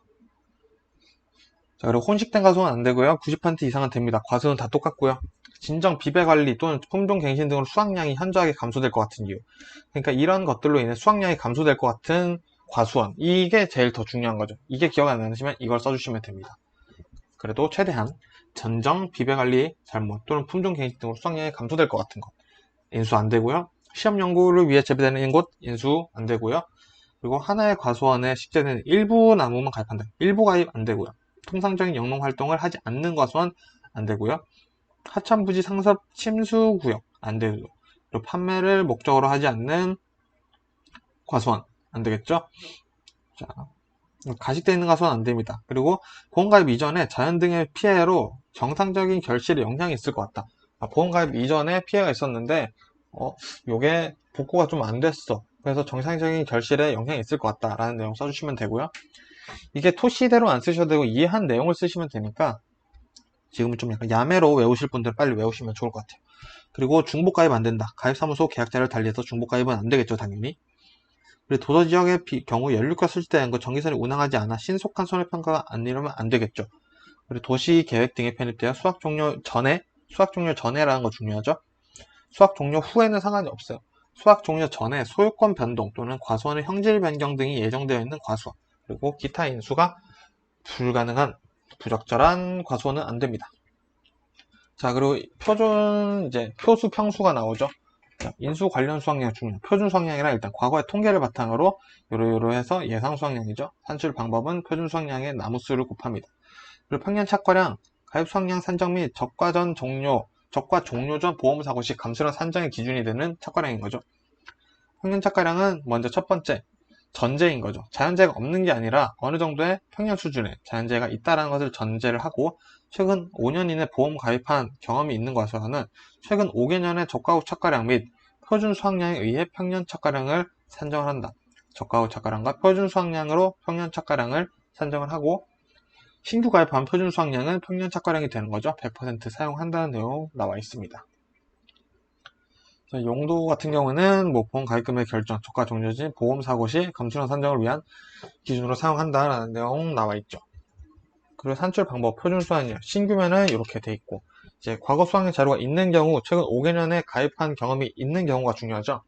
자, 그리고 혼식된 과수는 안되고요. 90% 이상은 됩니다. 과수는 다 똑같고요. 진정 비배관리 또는 품종갱신 등으로 수확량이 현저하게 감소될 것 같은 이유. 그러니까 이런 것들로 인해 수확량이 감소될 것 같은 과수원. 이게 제일 더 중요한 거죠. 이게 기억 안 나시면 이걸 써주시면 됩니다. 그래도 최대한 전정 비배관리 잘못 또는 품종갱신 등으로 수확량이 감소될 것 같은 것. 인수 안되고요. 시험 연구를 위해 재배되는 곳 인수 안되고요. 그리고 하나의 과수원에 식재되는 일부 나무만 가입한다. 일부 가입 안되고요. 통상적인 영농 활동을 하지 않는 과수원 안되고요. 하천부지 상섭 침수구역 안되고요. 그리고 판매를 목적으로 하지 않는 과수원 안되겠죠. 자, 가식되어 있는 과수원 안됩니다. 그리고 보험가입 이전에 자연 등의 피해로 정상적인 결실에 영향이 있을 것 같다. 보험가입 이전에 피해가 있었는데 요게 복구가 좀 안됐어. 그래서 정상적인 결실에 영향이 있을 것 같다 라는 내용 써주시면 되고요. 이게 토시대로 안 쓰셔도 되고 이해한 내용을 쓰시면 되니까 지금은 좀 약간 야매로 외우실 분들은 빨리 외우시면 좋을 것 같아요. 그리고 중복가입 안된다. 가입사무소 계약자를 달리해서 중복가입은 안되겠죠 당연히. 그리고 도서지역의 경우 연료가 설치된 것 전기선이 운항하지 않아 신속한 손해평가가 안 이루면 안되겠죠. 그리고 도시계획 등에 편입되어 수확 종료 전에라는 거 중요하죠. 수확 종료 후에는 상관이 없어요. 수확 종료 전에 소유권 변동 또는 과수원의 형질 변경 등이 예정되어 있는 과수원 그리고 기타 인수가 불가능한 부적절한 과수원은 안됩니다. 자, 그리고 표준 이제 표수 평수가 나오죠. 자, 인수 관련 수확량 중요. 표준 수확량이라 일단 과거의 통계를 바탕으로 요로 해서 예상 수확량이죠. 산출 방법은 표준 수확량의 나무수를 곱합니다. 그리고 평년 착과량, 가입 수확량 산정 및 적과 종료 전 보험사고 시 감수량 산정의 기준이 되는 착과량인 거죠. 평년 착과량은 먼저 첫 번째 전제인 거죠. 자연재해가 없는 게 아니라 어느 정도의 평년 수준에 자연재해가 있다는 것을 전제를 하고 최근 5년 이내 보험 가입한 경험이 있는 것에서는 최근 5개년의 저가 후 착과량 및 표준 수확량에 의해 평년 착과량을 산정을 한다. 저가 후 착과량과 표준 수확량으로 평년 착과량을 산정을 하고 신규 가입한 표준 수확량은 평년 착과량이 되는 거죠. 100% 사용한다는 내용 나와 있습니다. 용도 같은 경우는 뭐 보험 가입금액 결정, 저가 종료 시 보험 사고 시 감수량 산정을 위한 기준으로 사용한다라는 내용 나와 있죠. 그리고 산출 방법, 표준 수확량, 신규면은 이렇게 돼 있고 이제 과거 수확량 자료가 있는 경우, 최근 5개년에 가입한 경험이 있는 경우가 중요하죠.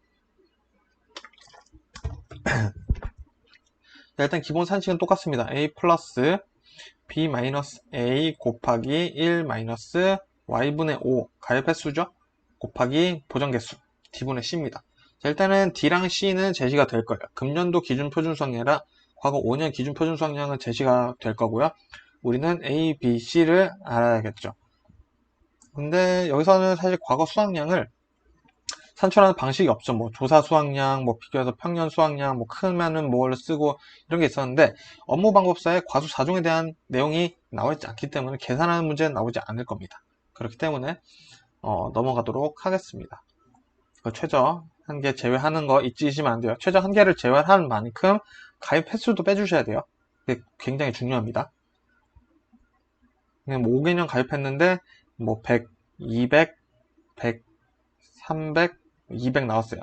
일단 기본 산식은 똑같습니다. A 플러스 B 마이너스 A 곱하기 1 마이너스 Y분의 5 가입 횟수죠. 곱하기 보정 개수 D분의 C입니다. 자, 일단은 D랑 C는 제시가 될 거예요. 금년도 기준 표준 수확량이라 과거 5년 기준 표준 수확량은 제시가 될 거고요. 우리는 A, B, C를 알아야겠죠. 근데 여기서는 사실 과거 수확량을 산출하는 방식이 없죠. 뭐 조사 수확량, 뭐 비교해서 평년 수확량, 뭐 크면은 뭘 쓰고 이런 게 있었는데 업무 방법사에 과수 4종에 대한 내용이 나와 있지 않기 때문에 계산하는 문제는 나오지 않을 겁니다. 그렇기 때문에 넘어가도록 하겠습니다. 최저 한 개 제외하는 거 잊으시면 안 돼요. 최저 한 개를 제외하는 만큼 가입 횟수도 빼주셔야 돼요. 그게 굉장히 중요합니다. 그냥 뭐 5개년 가입했는데 뭐 100, 200, 100, 300, 200 나왔어요.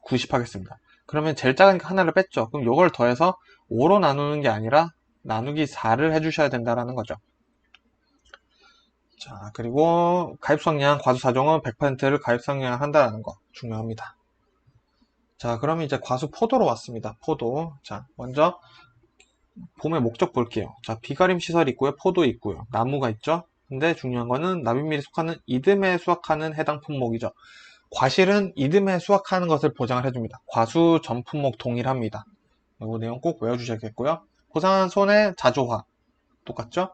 90 하겠습니다. 그러면 제일 작으니까 하나를 뺐죠. 그럼 이걸 더해서 5로 나누는 게 아니라 나누기 4를 해주셔야 된다는 거죠. 자, 그리고 가입 수확량, 과수 4종은 100%를 가입 수확량 한다는 거 중요합니다. 자, 그러면 이제 과수 포도로 왔습니다. 포도. 자, 먼저 봄의 목적 볼게요. 자, 비가림 시설이 있고요. 포도 있고요. 나무가 있죠. 근데 중요한 거는 납입밀에 속하는 이듬해 수확하는 해당 품목이죠. 과실은 이듬해 수확하는 것을 보장을 해줍니다. 과수 전 품목 동일합니다. 이 내용 꼭 외워주셔야겠고요. 보상한 손해 자조화 똑같죠?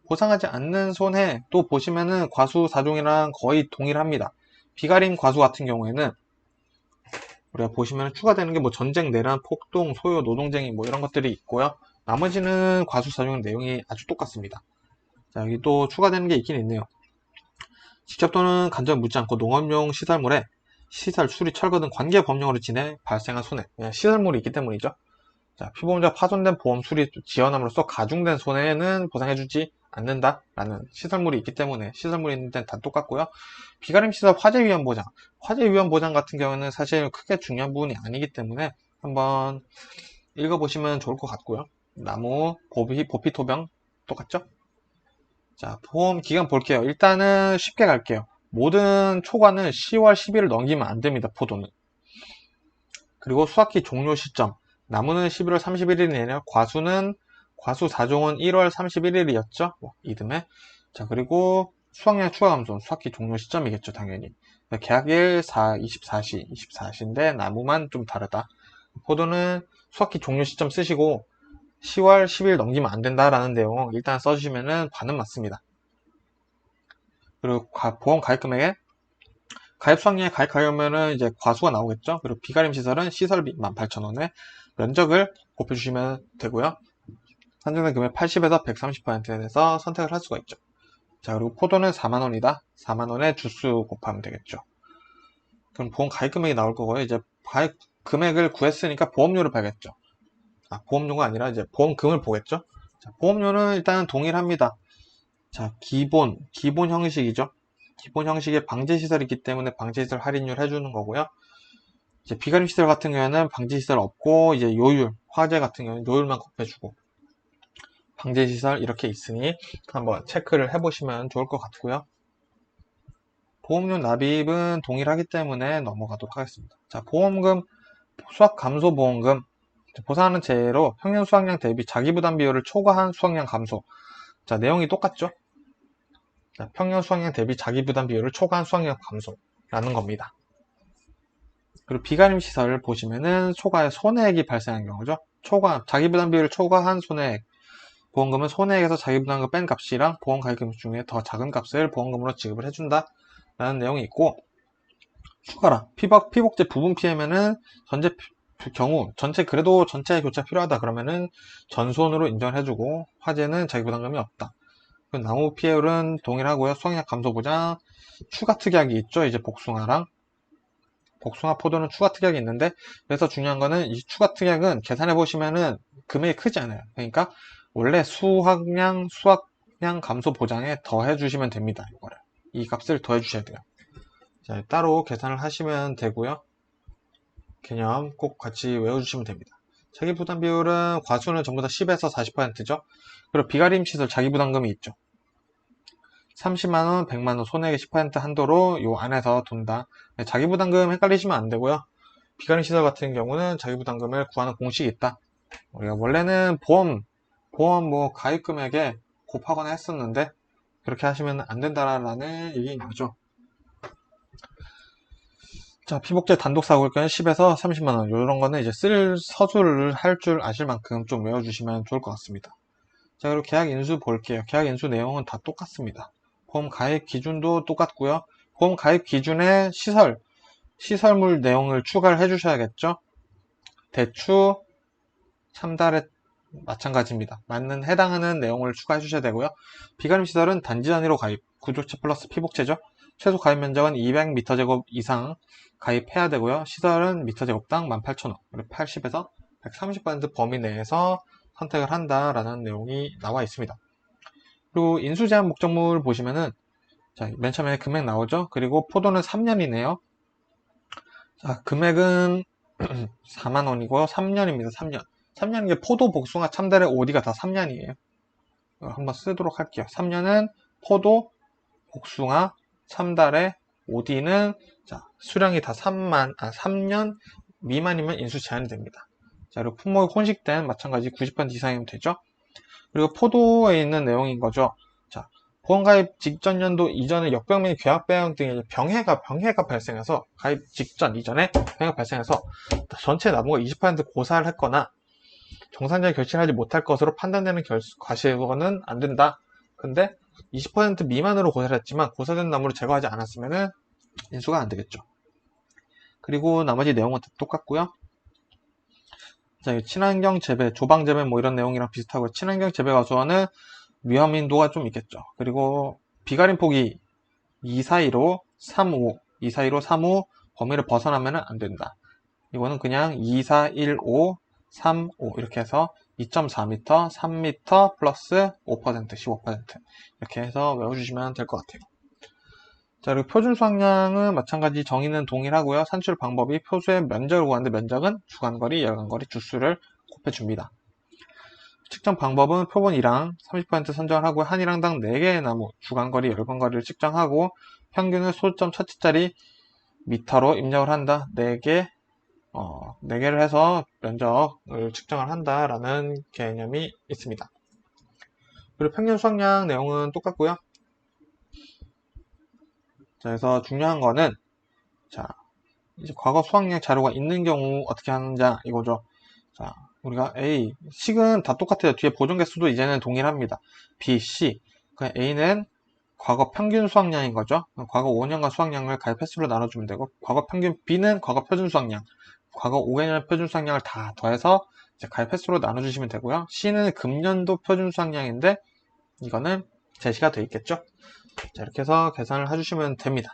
보상하지 않는 손해 또 보시면은 과수 4종이랑 거의 동일합니다. 비가림 과수 같은 경우에는 우리가 보시면 추가되는 게 뭐 전쟁, 내란, 폭동, 소요, 노동쟁이 뭐 이런 것들이 있고요. 나머지는 과수 4종의 내용이 아주 똑같습니다. 자, 여기 또 추가되는 게 있긴 있네요. 직접 또는 간접 묻지 않고 농업용 시설물에 시설, 수리, 철거 등 관계 법령으로 진해 발생한 손해. 시설물이 있기 때문이죠. 자, 피보험자 파손된 보험 수리 지연함으로써 가중된 손해는 보상해주지 않는다라는 시설물이 있기 때문에 시설물이 있는 데는 다 똑같고요. 비가림 시설 화재 위험 보장. 화재 위험 보장 같은 경우는 사실 크게 중요한 부분이 아니기 때문에 한번 읽어보시면 좋을 것 같고요. 나무, 보피 토병 똑같죠? 자, 보험 기간 볼게요. 일단은 쉽게 갈게요. 모든 초과는 10월 10일을 넘기면 안 됩니다. 포도는. 그리고 수확기 종료 시점. 나무는 11월 31일이네요. 과수 4종은 1월 31일이었죠. 이듬해. 자, 그리고 수확량 추가 감소. 수확기 종료 시점이겠죠. 당연히. 계약일 24시인데 나무만 좀 다르다. 포도는 수확기 종료 시점 쓰시고 10월 10일 넘기면 안 된다라는 내용 일단 써주시면은 반은 맞습니다. 그리고 보험 가입 금액에 가입 수확량에 가입하려면은 이제 과수가 나오겠죠. 그리고 비가림 시설은 시설비 18,000원에 면적을 곱해주시면 되고요. 산정된 금액 80에서 130%에 대해서 선택을 할 수가 있죠. 자, 그리고 포도는 4만원이다. 4만원에 주수 곱하면 되겠죠. 그럼 보험 가입 금액이 나올 거고요. 이제 가입 금액을 구했으니까 보험료를 봐야겠죠. 보험료가 아니라 이제 보험금을 보겠죠. 자, 보험료는 일단 동일합니다. 자, 기본 형식이죠. 기본 형식의 방제시설이 있기 때문에 방제시설 할인율 해주는 거고요. 이제 비가림 시설 같은 경우에는 방제시설 없고, 이제 요율, 화재 같은 경우는 요율만 곱해주고, 방제시설 이렇게 있으니 한번 체크를 해보시면 좋을 것 같고요. 보험료 납입은 동일하기 때문에 넘어가도록 하겠습니다. 자, 보험금, 수확 감소 보험금, 보상하는 제로 평년 수확량 대비 자기부담 비율을 초과한 수확량 감소. 자, 내용이 똑같죠? 자, 평년 수확량 대비 자기부담 비율을 초과한 수확량 감소라는 겁니다. 그리고 비가림 시설을 보시면은 초과의 손해액이 발생한 경우죠. 자기부담 비율을 초과한 손해액. 보험금은 손해액에서 자기부담금 뺀 값이랑 보험 가입금 중에 더 작은 값을 보험금으로 지급을 해준다 라는 내용이 있고, 추가라. 피복제 부분 피해면은 그래도 전체 교체 필요하다 그러면은 전손으로 인정을 해주고, 화재는 자기부담금이 없다. 나무 피해율은 동일하고요. 수확량 감소 보장, 추가 특약이 있죠. 이제 복숭아 포도는 추가 특약이 있는데, 그래서 중요한 거는 이 추가 특약은 계산해 보시면은 금액이 크지 않아요. 그러니까 원래 수확량 감소 보장에 더해 주시면 됩니다. 이 값을 더해 주셔야 돼요. 자, 따로 계산을 하시면 되고요. 개념 꼭 같이 외워주시면 됩니다. 자기부담 비율은 과수는 전부 다 10에서 40%죠. 그리고 비가림 시설 자기부담금이 있죠. 30만원, 100만원 손해액 10% 한도로 요 안에서 돈다. 자기부담금 헷갈리시면 안 되고요. 비가림 시설 같은 경우는 자기부담금을 구하는 공식이 있다. 우리가 원래는 보험 가입 금액에 곱하거나 했었는데 그렇게 하시면 안 된다라는 얘기인 거죠. 자, 피복제 단독 사고일 경우 10에서 30만원. 이런 거는 이제 서술을 할 줄 아실 만큼 좀 외워주시면 좋을 것 같습니다. 자, 그리고 계약 인수 볼게요. 계약 인수 내용은 다 똑같습니다. 보험 가입 기준도 똑같고요. 보험 가입 기준에 시설물 내용을 추가를 해주셔야겠죠. 대추, 참다래 마찬가지입니다. 해당하는 내용을 추가해 주셔야 되고요. 비가림 시설은 단지 단위로 가입, 구조체 플러스 피복체죠. 최소 가입 면적은 200m² 이상 가입해야 되고요. 시설은 미터제곱당 18,000원, 80에서 130% 범위 내에서 선택을 한다라는 내용이 나와 있습니다. 그리고 인수 제한 목적물 보시면은 자, 맨 처음에 금액 나오죠. 그리고 포도는 3년이네요. 자, 금액은 4만원이고요. 3년입니다. 3년. 3년은 게 포도, 복숭아, 참다래, 오디가 다 3년이에요. 한번 쓰도록 할게요. 3년은 포도, 복숭아, 참다래, 오디는 자, 수량이 다 3년 미만이면 인수 제한이 됩니다. 자, 그리고 품목이 혼식된 마찬가지 90% 이상이면 되죠. 그리고 포도에 있는 내용인 거죠. 자, 보험가입 직전 연도 이전에 역병 및 괴합병 등의 병해가 발생해서 가입 직전 이전에 병해가 발생해서 전체 나무가 20% 고사를 했거나 정상적인 결실을 하지 못할 것으로 판단되는 과실은 안 된다. 근데 20% 미만으로 고사를 했지만 고사된 나무를 제거하지 않았으면 인수가 안 되겠죠. 그리고 나머지 내용은 다 똑같고요. 자, 친환경 재배, 조방 재배 뭐 이런 내용이랑 비슷하고 친환경 재배 과수원은 위험인도가 좀 있겠죠. 그리고 비가림 폭이 2 사이로 3, 5, 2 사이로 3, 5 범위를 벗어나면 안 된다. 이거는 그냥 2, 4, 1, 5, 3, 5 이렇게 해서 2.4m, 3m 플러스 5%, 15% 이렇게 해서 외워주시면 될 것 같아요. 자, 그리고 표준 수확량은 마찬가지 정의는 동일하고요. 산출 방법이 표수의 면적을 구하는데 면적은 주간거리, 열간거리, 주수를 곱해줍니다. 측정 방법은 표본 1항 30% 선정을 하고 한 1항당 4개의 나무, 주간거리, 열간거리를 측정하고 평균을 소점 첫째짜리 미터로 입력을 한다. 4개를 해서 면적을 측정을 한다라는 개념이 있습니다. 그리고 평균 수확량 내용은 똑같고요. 자, 그래서 중요한 거는 자, 이제 과거 수확량 자료가 있는 경우 어떻게 하는지 이거죠. 자, 우리가 A, 식은 다 똑같아요. 뒤에 보존 개수도 이제는 동일합니다. B, C. 그러니까 A는 과거 평균 수확량인 거죠. 과거 5년간 수확량을 가입 횟수로 나눠주면 되고, 과거 평균 B는 과거 표준 수확량, 과거 5개년 표준 수확량을 다 더해서 이제 가입 횟수로 나눠주시면 되고요. C는 금년도 표준 수확량인데, 이거는 제시가 되어 있겠죠. 자, 이렇게 해서 계산을 해주시면 됩니다.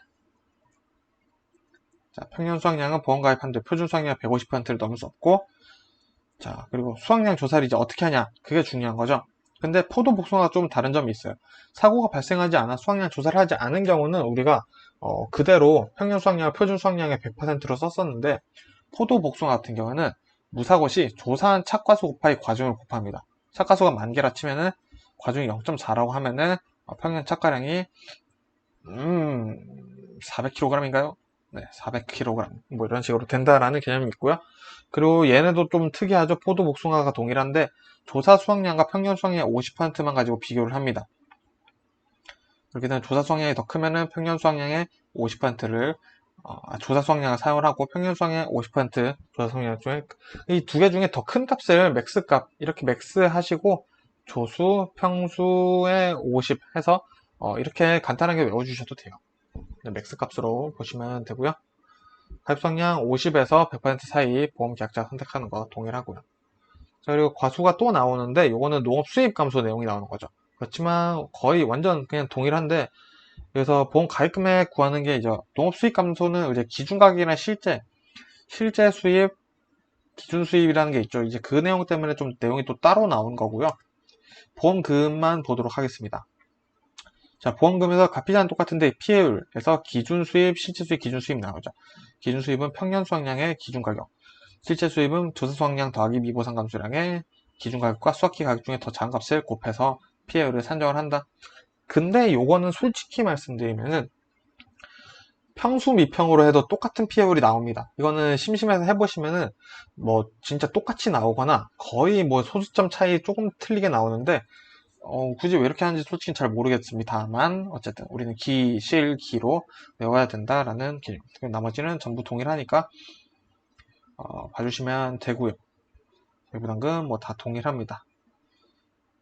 자, 평년 수확량은 보험 가입하는데 표준 수확량 150%를 넘을 수 없고, 자, 그리고 수확량 조사를 이제 어떻게 하냐? 그게 중요한 거죠. 근데 포도 복숭아가 좀 다른 점이 있어요. 사고가 발생하지 않아 수확량 조사를 하지 않은 경우는 우리가 그대로 평년 수확량을 표준 수확량의 100%로 썼었는데, 포도 복숭아 같은 경우는 무사고 시 조사한 착과수 곱하기 과중을 곱합니다. 착과수가 10,000개라 치면은 과중이 0.4라고 하면은 평년 착과량이 400kg인가요? 네, 400kg 뭐 이런 식으로 된다라는 개념이 있고요. 그리고 얘네도 좀 특이하죠. 포도 복숭아가 동일한데 조사 수확량과 평년 수확량의 50%만 가지고 비교를 합니다. 그렇게 되면 조사 수확량이 더 크면은 평년 수확량의 50%를 조사 수확량을 사용을 하고 평년 수확량의 50% 조사 수확량 중에 이 두 개 중에 더 큰 값을 맥스 값 이렇게 맥스 하시고 조수 평수의 50 해서 이렇게 간단하게 외워주셔도 돼요. 맥스 값으로 보시면 되고요. 가입 수확량 50에서 100% 사이 보험 계약자 선택하는 거 동일하고요. 자, 그리고 과수가 또 나오는데 요거는 농업 수입 감소 내용이 나오는 거죠. 그렇지만 거의 완전 그냥 동일한데 그래서 보험 가입 금액 구하는 게 이제 농업 수입 감소는 이제 기준 가격이나 실제 수입, 기준 수입이라는 게 있죠. 이제 그 내용 때문에 좀 내용이 또 따로 나온 거고요. 보험금만 보도록 하겠습니다. 자, 보험금에서 가피자는 똑같은데 피해율에서 기준 수입, 실제 수입, 기준 수입 나오죠. 기준 수입은 평년 수확량의 기준 가격, 실제 수입은 조사 수확량 더하기 미보상 감수량의 기준 가격과 수확기 가격 중에 더 작은 값을 곱해서 피해율을 산정을 한다. 근데 요거는 솔직히 말씀드리면은 평수 미평으로 해도 똑같은 피해율이 나옵니다. 이거는 심심해서 해보시면은 뭐 진짜 똑같이 나오거나 거의 뭐 소수점 차이 조금 틀리게 나오는데 굳이 왜 이렇게 하는지 솔직히 잘 모르겠습니다만 어쨌든 우리는 기, 실, 기로 외워야 된다라는 개념. 나머지는 전부 동일하니까 봐주시면 되고요. 배부담금 뭐 다 동일합니다.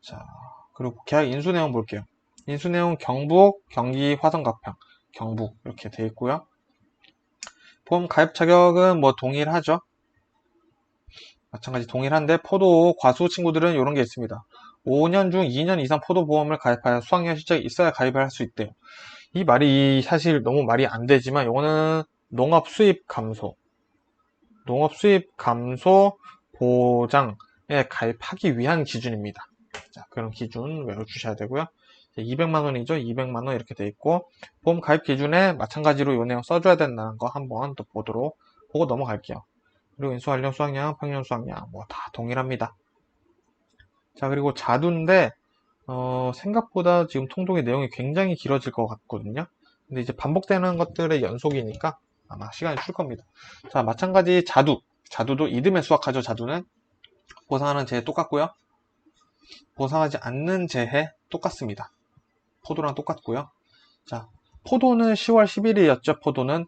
자, 그리고 계약 인수 내용 볼게요. 인수 내용 경북, 경기, 화성, 가평, 경북 이렇게 돼 있고요. 보험 가입 자격은 뭐 동일하죠. 마찬가지 동일한데 포도 과수 친구들은 이런 게 있습니다. 5년 중 2년 이상 포도보험을 가입하여 수확량 실적이 있어야 가입을 할 수 있대요. 이 말이 사실 너무 말이 안 되지만 이거는 농업 수입 감소 보장에 가입하기 위한 기준입니다. 자, 그런 기준 외워주셔야 되고요. 200만원이죠. 200만원 이렇게 돼 있고 보험 가입 기준에 마찬가지로 이 내용 써줘야 된다는 거 한번 또 보고 넘어갈게요. 그리고 인수 완료 수확량, 평년 수확량 뭐 다 동일합니다. 자, 그리고 자두인데 생각보다 지금 통독의 내용이 굉장히 길어질 것 같거든요. 근데 이제 반복되는 것들의 연속이니까 아마 시간이 줄 겁니다. 자, 마찬가지 자두도 이듬해 수확하죠. 자두는 보상하는 재해 똑같고요. 보상하지 않는 재해 똑같습니다. 포도랑 똑같고요. 자, 포도는 10월 11일이었죠. 포도는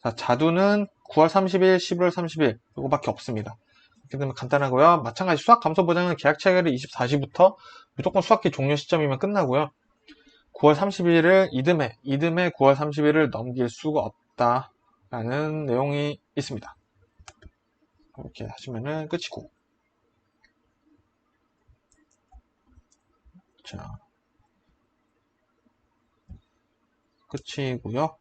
자, 자두는 9월 30일, 11월 30일 이거밖에 없습니다. 그러면 간단하고요. 마찬가지 수확 감소 보장은 계약 체결일 24시부터 무조건 수확기 종료 시점이면 끝나고요. 9월 30일을 이듬해 9월 30일을 넘길 수가 없다라는 내용이 있습니다. 이렇게 하시면은 끝이고. 자, 끝이고요.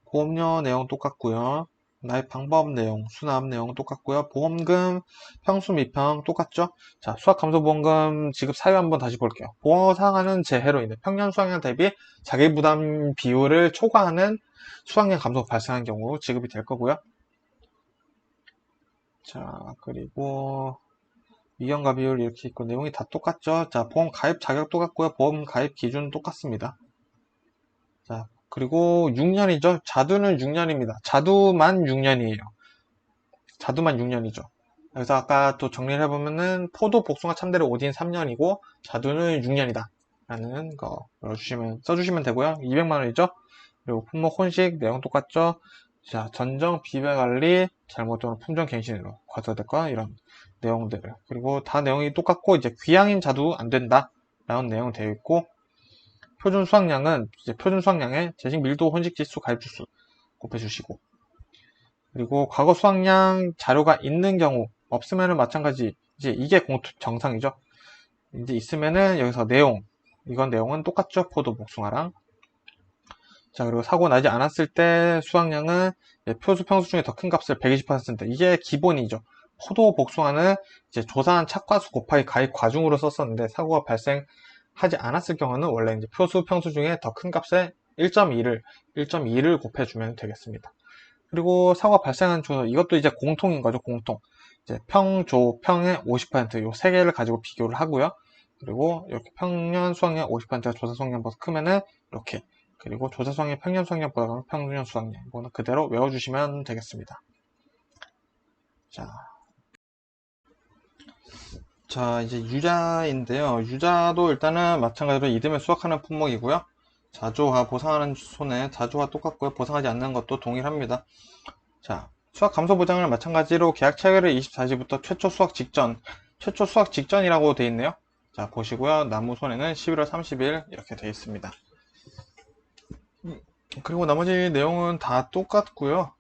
보험료 내용 똑같고요. 나의 방법 내용, 수납 내용 똑같고요. 보험금, 평수 미평 똑같죠? 자, 수학감소보험금 지급 사유 한번 다시 볼게요. 보상하는 재해로 인해 평년 수확량 대비 자기부담 비율을 초과하는 수확량 감소가 발생한 경우 지급이 될 거고요. 자, 그리고 위험가 비율 이렇게 있고 내용이 다 똑같죠? 자, 보험 가입 자격 똑같고요. 보험 가입 기준 똑같습니다. 자, 그리고 6년이죠. 자두는 6년입니다. 자두만 6년이에요. 자두만 6년이죠. 그래서 아까 또 정리를 해보면은 포도, 복숭아, 참대리, 오디인 3년이고 자두는 6년이다 라는 거 써주시면 되고요. 200만원이죠. 그리고 품목 혼식 내용 똑같죠. 자, 전정 비배관리 잘못 또는 품종 갱신으로 과소됐거나 이런 내용들, 그리고 다 내용이 똑같고 이제 귀향인 자두 안 된다 라는 내용 되어 있고, 표준 수확량은 이제 표준 수확량에 재식 밀도 혼식 지수 가입 주수 곱해주시고, 그리고 과거 수확량 자료가 있는 경우, 없으면은 마찬가지, 이제 이게 공투 정상이죠. 이제 있으면은 여기서 내용, 이건 내용은 똑같죠. 포도, 복숭아랑. 자, 그리고 사고 나지 않았을 때 수확량은 표수 평수 중에 더 큰 값을 120% 이게 기본이죠. 포도, 복숭아는 이제 조사한 착과수 곱하기 가입 과중으로 썼었는데 사고가 발생하지 않았을 경우는 원래 이제 표수 평수 중에 더 큰 값에 1.2를 곱해주면 되겠습니다. 그리고 사고가 발생한 조사, 이것도 이제 공통인 거죠. 공통. 이제 평, 조, 평의 50%요 세 개를 가지고 비교를 하고요. 그리고 이렇게 평년 수확량 50%가 조사 수확량보다 크면은 이렇게, 그리고 조사 수확량 평년 수확량보다 평년 수확량, 이거는 그대로 외워주시면 되겠습니다. 자, 이제 유자인데요. 유자도 일단은 마찬가지로 이듬해 수확하는 품목이고요. 자조와 보상하는 손해, 자조와 똑같고요. 보상하지 않는 것도 동일합니다. 자, 수학 감소 보장을 마찬가지로 계약 체결일 24시부터 최초 수학 직전이라고 되어 있네요. 자, 보시고요. 나무 손해는 11월 30일 이렇게 되어 있습니다. 그리고 나머지 내용은 다 똑같고요.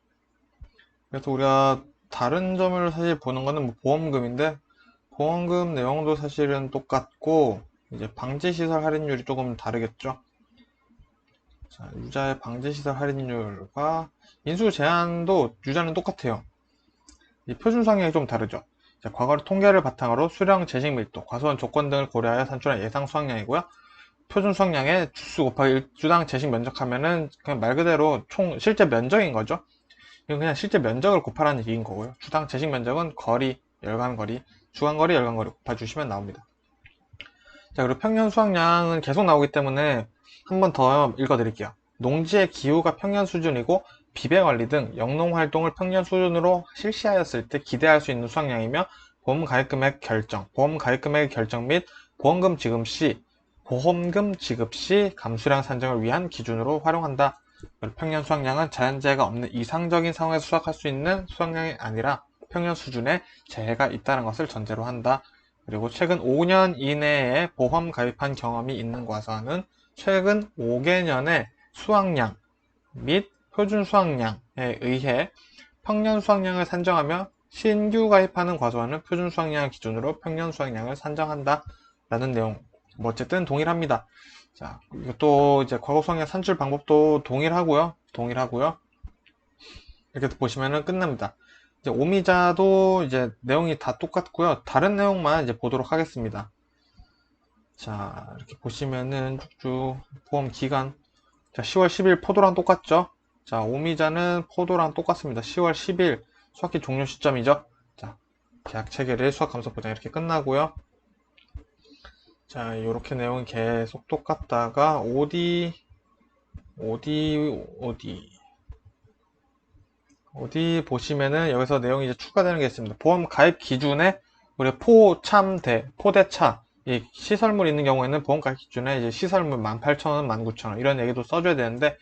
그래서 우리가 다른 점을 사실 보는 거는 뭐 보험금인데, 보험금 내용도 사실은 똑같고, 이제 방지시설 할인율이 조금 다르겠죠. 자, 유자의 방지시설 할인율과 인수 제한도 유자는 똑같아요. 이 표준 수확량이 좀 다르죠. 자, 과거 통계를 바탕으로 수량, 재식 밀도, 과소한 조건 등을 고려하여 산출한 예상 수확량이고요. 표준 수확량에 주수 곱하기 1주당 재식 면적하면은 그냥 말 그대로 총 실제 면적인 거죠. 이건 그냥 실제 면적을 곱하라는 얘기인 거고요. 주당 재식 면적은 거리, 열간거리, 주간거리, 열간거리 곱해주시면 나옵니다. 자, 그리고 평년 수확량은 계속 나오기 때문에 한 번 더 읽어드릴게요. 농지의 기후가 평년 수준이고 비배관리 등 영농활동을 평년 수준으로 실시하였을 때 기대할 수 있는 수확량이며 보험 가입금액 결정 및 보험금 지급 시 감수량 산정을 위한 기준으로 활용한다. 평년 수확량은 자연재해가 없는 이상적인 상황에서 수확할 수 있는 수확량이 아니라 평년 수준에 재해가 있다는 것을 전제로 한다. 그리고 최근 5년 이내에 보험 가입한 경험이 있는 과수원은 최근 5개년의 수확량 및 표준 수확량에 의해 평년 수확량을 산정하며 신규 가입하는 과수원은 표준 수확량을 기준으로 평년 수확량을 산정한다 라는 내용. 뭐 어쨌든 동일합니다. 자, 이것도 이제 과거 수확량 산출 방법도 동일하고요. 이렇게 보시면은 끝납니다. 이제 오미자도 이제 내용이 다 똑같고요. 다른 내용만 이제 보도록 하겠습니다. 자, 이렇게 보시면은 쭉쭉 보험 기간. 자, 10월 10일 포도랑 똑같죠? 자, 오미자는 포도랑 똑같습니다. 10월 10일 수확기 종료 시점이죠? 자, 계약 체결일 수확 감소 보장 이렇게 끝나고요. 자, 이렇게 내용이 계속 똑같다가 어디 보시면은 여기서 내용이 이제 추가되는 게 있습니다. 보험 가입 기준에 우리 포대차 이 시설물 있는 경우에는 보험 가입 기준에 이제 시설물 18,000원, 19,000원 이런 얘기도 써줘야 되는데,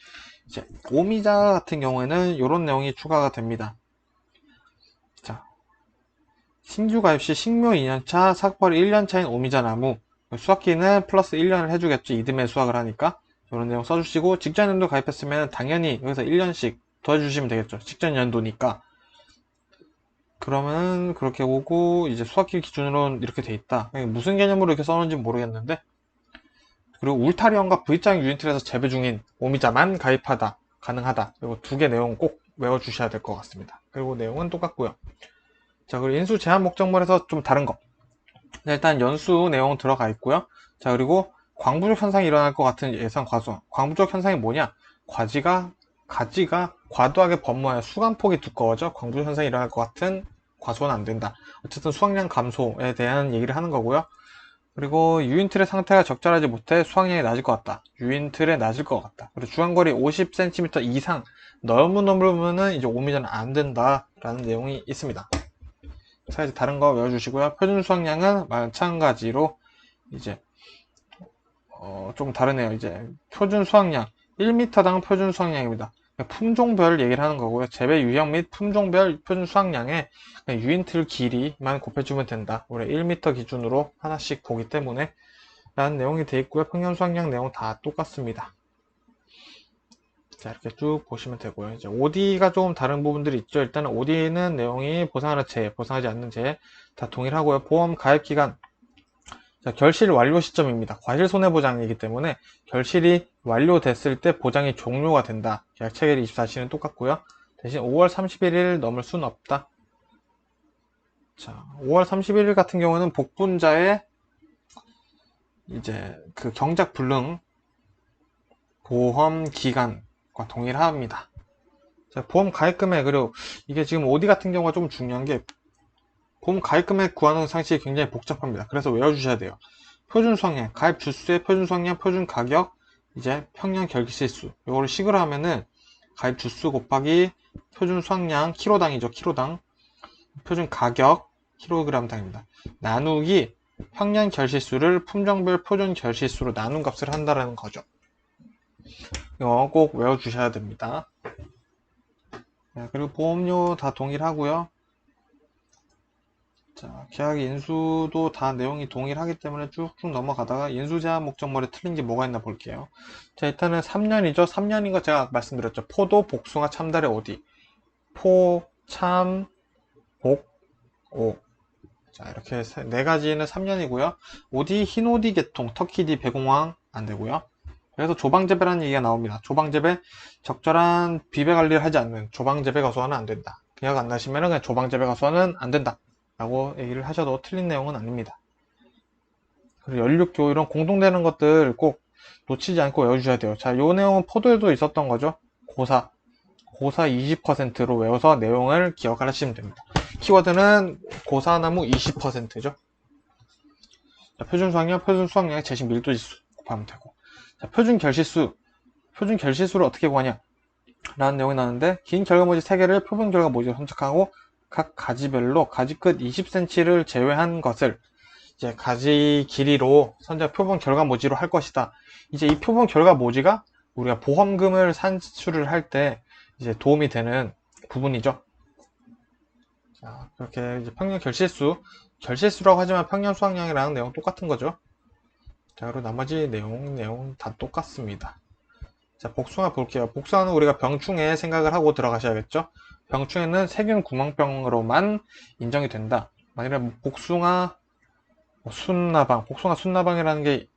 이제 오미자 같은 경우에는 이런 내용이 추가가 됩니다. 자, 신규 가입 시 식묘 2년차, 삭벌 1년차인 오미자 나무 수확기는 플러스 1년을 해주겠죠. 이듬해 수확을 하니까 이런 내용 써주시고, 직전 연도 가입했으면 당연히 여기서 1년씩 더해주시면 되겠죠. 직전 연도니까. 그러면 그렇게 오고, 이제 수학기 기준으로 이렇게 돼 있다. 무슨 개념으로 이렇게 써놓은지 모르겠는데, 그리고 울타리온과 V자형 유인틀에서 재배 중인 오미자만 가입하다 가능하다. 그리고 두 개 내용 꼭 외워주셔야 될 것 같습니다. 그리고 내용은 똑같고요. 자, 그리고 인수 제한 목적물에서 좀 다른 거. 일단 연수 내용 들어가 있고요. 자, 그리고 광부족 현상이 일어날 것 같은 예상 과수원. 광부족 현상이 뭐냐? 가지가 과도하게 번모하여 수간폭이 두꺼워져 광부족 현상이 일어날 것 같은 과수원은 안 된다. 어쨌든 수확량 감소에 대한 얘기를 하는 거고요. 그리고 유인틀의 상태가 적절하지 못해 수확량이 낮을 것 같다. 유인틀에 낮을 것 같다. 그리고 주간거리 50cm 이상 너무 넘으면은 이제 오미자는 안 된다라는 내용이 있습니다. 그래서 이제 다른 거 외워주시고요. 표준 수확량은 마찬가지로 이제 좀 다르네요. 이제 표준 수확량 1m당 표준 수확량입니다. 품종별 얘기를 하는 거고요. 재배 유형 및 품종별 표준 수확량에 유인틀 길이만 곱해주면 된다. 우리 1m 기준으로 하나씩 보기 때문에 라는 내용이 되어 있고요. 평년 수확량 내용 다 똑같습니다. 자, 이렇게 쭉 보시면 되고요. 이제 OD가 조금 다른 부분들이 있죠. 일단은 OD는 내용이 보상하는 재, 보상하지 않는 재 다 동일하고요. 보험 가입 기간. 자, 결실 완료 시점입니다. 과실 손해보장이기 때문에 결실이 완료됐을 때 보장이 종료가 된다. 계약 체결 24시는 똑같고요. 대신 5월 31일 넘을 수는 없다. 자, 5월 31일 같은 경우는 복분자의 이제 그 경작 불능 보험 기간과 동일합니다. 자, 보험 가입 금액, 그리고 이게 지금 OD 같은 경우가 좀 중요한 게 보험 가입 금액 구하는 상식이 굉장히 복잡합니다. 그래서 외워주셔야 돼요. 표준 수확량, 가입 주수의 표준 수확량, 표준 가격, 이제 평년 결기실수. 이거를 식으로 하면은 가입 주수 곱하기 표준 수확량, 키로당이죠. 키로당. 표준 가격, 킬로그램당입니다. 나누기 평년 결실수를 품종별 표준 결실수로 나눈 값을 한다라는 거죠. 이거 꼭 외워주셔야 됩니다. 그리고 보험료 다 동일하고요. 자, 계약 인수도 다 내용이 동일하기 때문에 쭉쭉 넘어가다가 인수 제한 목적물에 틀린 게 뭐가 있나 볼게요. 자, 일단은 3년이죠. 3년인 거 제가 말씀드렸죠. 포도, 복숭아, 참다래, 오디. 포, 참, 복, 오. 자, 이렇게 네 가지는 3년이고요. 오디, 흰오디 계통, 터키디, 배공황 안 되고요. 그래서 조방재배라는 얘기가 나옵니다. 조방재배, 적절한 비배 관리를 하지 않는 조방재배 가수화는 안 된다. 계약 안 나시면 그냥 조방재배 가수화는 안 된다. 라고 얘기를 하셔도 틀린 내용은 아닙니다. 그리고 연륙교 이런 공통되는 것들 꼭 놓치지 않고 외워주셔야 돼요. 자, 요 내용은 포도에도 있었던 거죠. 고사 20%로 외워서 내용을 기억하시면 됩니다. 키워드는 고사나무 20%죠. 자, 표준 수확량, 표준 수확량의 재식 밀도지수 곱하면 되고. 자, 표준 결실수를 어떻게 구하냐? 라는 내용이 나오는데, 긴 결과모지 3개를 표본 결과모지로 선착하고, 각 가지별로 가지 끝 20cm를 제외한 것을 이제 가지 길이로 선적 표본 결과모지로 할 것이다. 이제 이 표본 결과모지가 우리가 보험금을 산출을 할 때 이제 도움이 되는 부분이죠. 자, 그렇게 이제 평년 결실수라고 하지만 평년 수확량이랑 내용 똑같은 거죠. 자, 그리고 나머지 내용 다 똑같습니다. 자, 복숭아 볼게요. 복숭아는 우리가 병충해 생각을 하고 들어가셔야겠죠. 병충해는 세균 구멍병으로만 인정이 된다. 만약에 복숭아 순나방이라는 게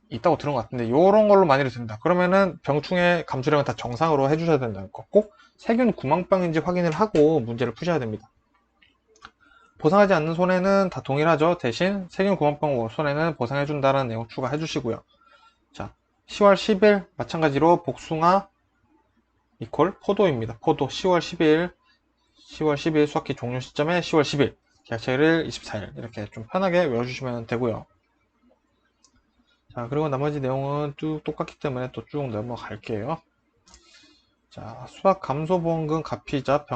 있다고 들은 것 같은데 이런 걸로 만일이 된다. 그러면은 병충해 감수량은 다 정상으로 해주셔야 된다는 거. 꼭 세균 구멍병인지 확인을 하고 문제를 푸셔야 됩니다. 보상하지 않는 손해는 다 동일하죠. 대신 세균 구멍병 손해는 보상해준다는 내용 추가해 주시고요. 자, 10월 10일 마찬가지로 복숭아 이퀄 포도입니다. 포도 10월 10일 수확기 종료 시점에 10월 10일 계약 체결일 24일 이렇게 좀 편하게 외워주시면 되고요. 자, 그리고 나머지 내용은 쭉 똑같기 때문에 또 쭉 넘어갈게요. 자, 수확 감소보험금 가피자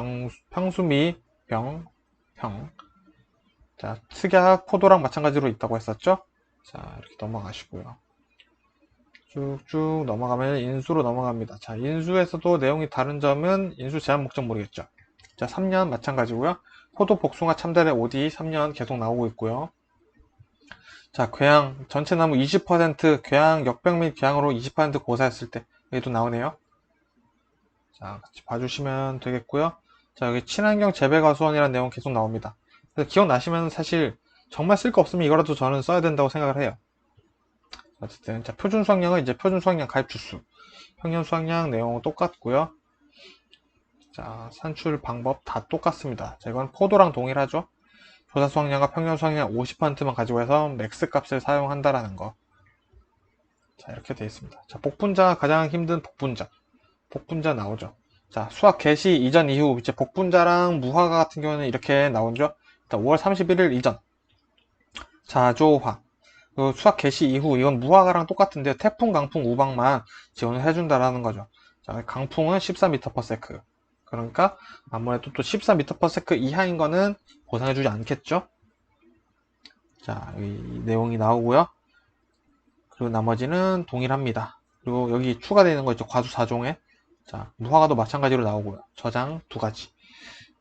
평수미 병 자, 특약 포도랑 마찬가지로 있다고 했었죠. 자, 이렇게 넘어가시고요. 쭉쭉 넘어가면 인수로 넘어갑니다. 자, 인수에서도 내용이 다른 점은 인수 제한 목적 모르겠죠. 자, 3년 마찬가지고요. 포도, 복숭아, 참다래, 오디 3년 계속 나오고 있고요. 자, 궤양 전체 나무 20% 궤양 역병 및 궤양으로 20% 고사했을 때 여기도 나오네요. 자, 같이 봐주시면 되겠고요. 자, 여기 친환경 재배과수원이라는 내용 계속 나옵니다. 그래서 기억나시면 사실 정말 쓸 거 없으면 이거라도 저는 써야 된다고 생각을 해요. 어쨌든 자, 표준 수학량은 이제 표준 수학량 가입 주수, 평년 수학량 내용은 똑같고요. 자, 산출 방법 다 똑같습니다. 자, 이건 포도랑 동일하죠. 조사 수학량과 평년 수학량 50%만 가지고 해서 맥스 값을 사용한다라는 거. 자, 이렇게 되어 있습니다. 자, 복분자 가장 힘든 복분자 나오죠. 자, 수학 개시 이전 이후 이제 복분자랑 무화과 같은 경우는 이렇게 나오죠. 일단 5월 31일 이전 자조화 수학 개시 이후 이건 무화과랑 똑같은데 태풍, 강풍, 우박만 지원을 해준다라는 거죠. 자, 강풍은 14m/s. 그러니까 아무래도 또 14m/s 이하인 거는 보상해주지 않겠죠. 자, 이 내용이 나오고요. 그리고 나머지는 동일합니다. 그리고 여기 추가되어 있는 거 있죠. 과수 4종에. 자, 무화과도 마찬가지로 나오고요. 저장 2가지.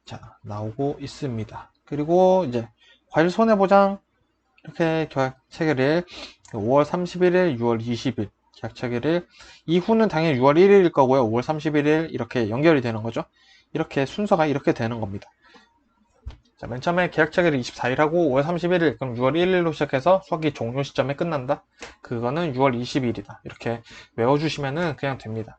자, 나오고 있습니다. 그리고 이제 과일 손해보장 이렇게 계약 체결일 5월 31일, 6월 20일 계약 체결일 이후는 당연히 6월 1일일 거고요. 5월 31일 이렇게 연결이 되는 거죠. 이렇게 순서가 이렇게 되는 겁니다. 자, 맨 처음에 계약 체결일 24일하고 5월 31일 그럼 6월 1일로 시작해서 수학기 종료 시점에 끝난다. 그거는 6월 20일이다. 이렇게 외워주시면 그냥 됩니다.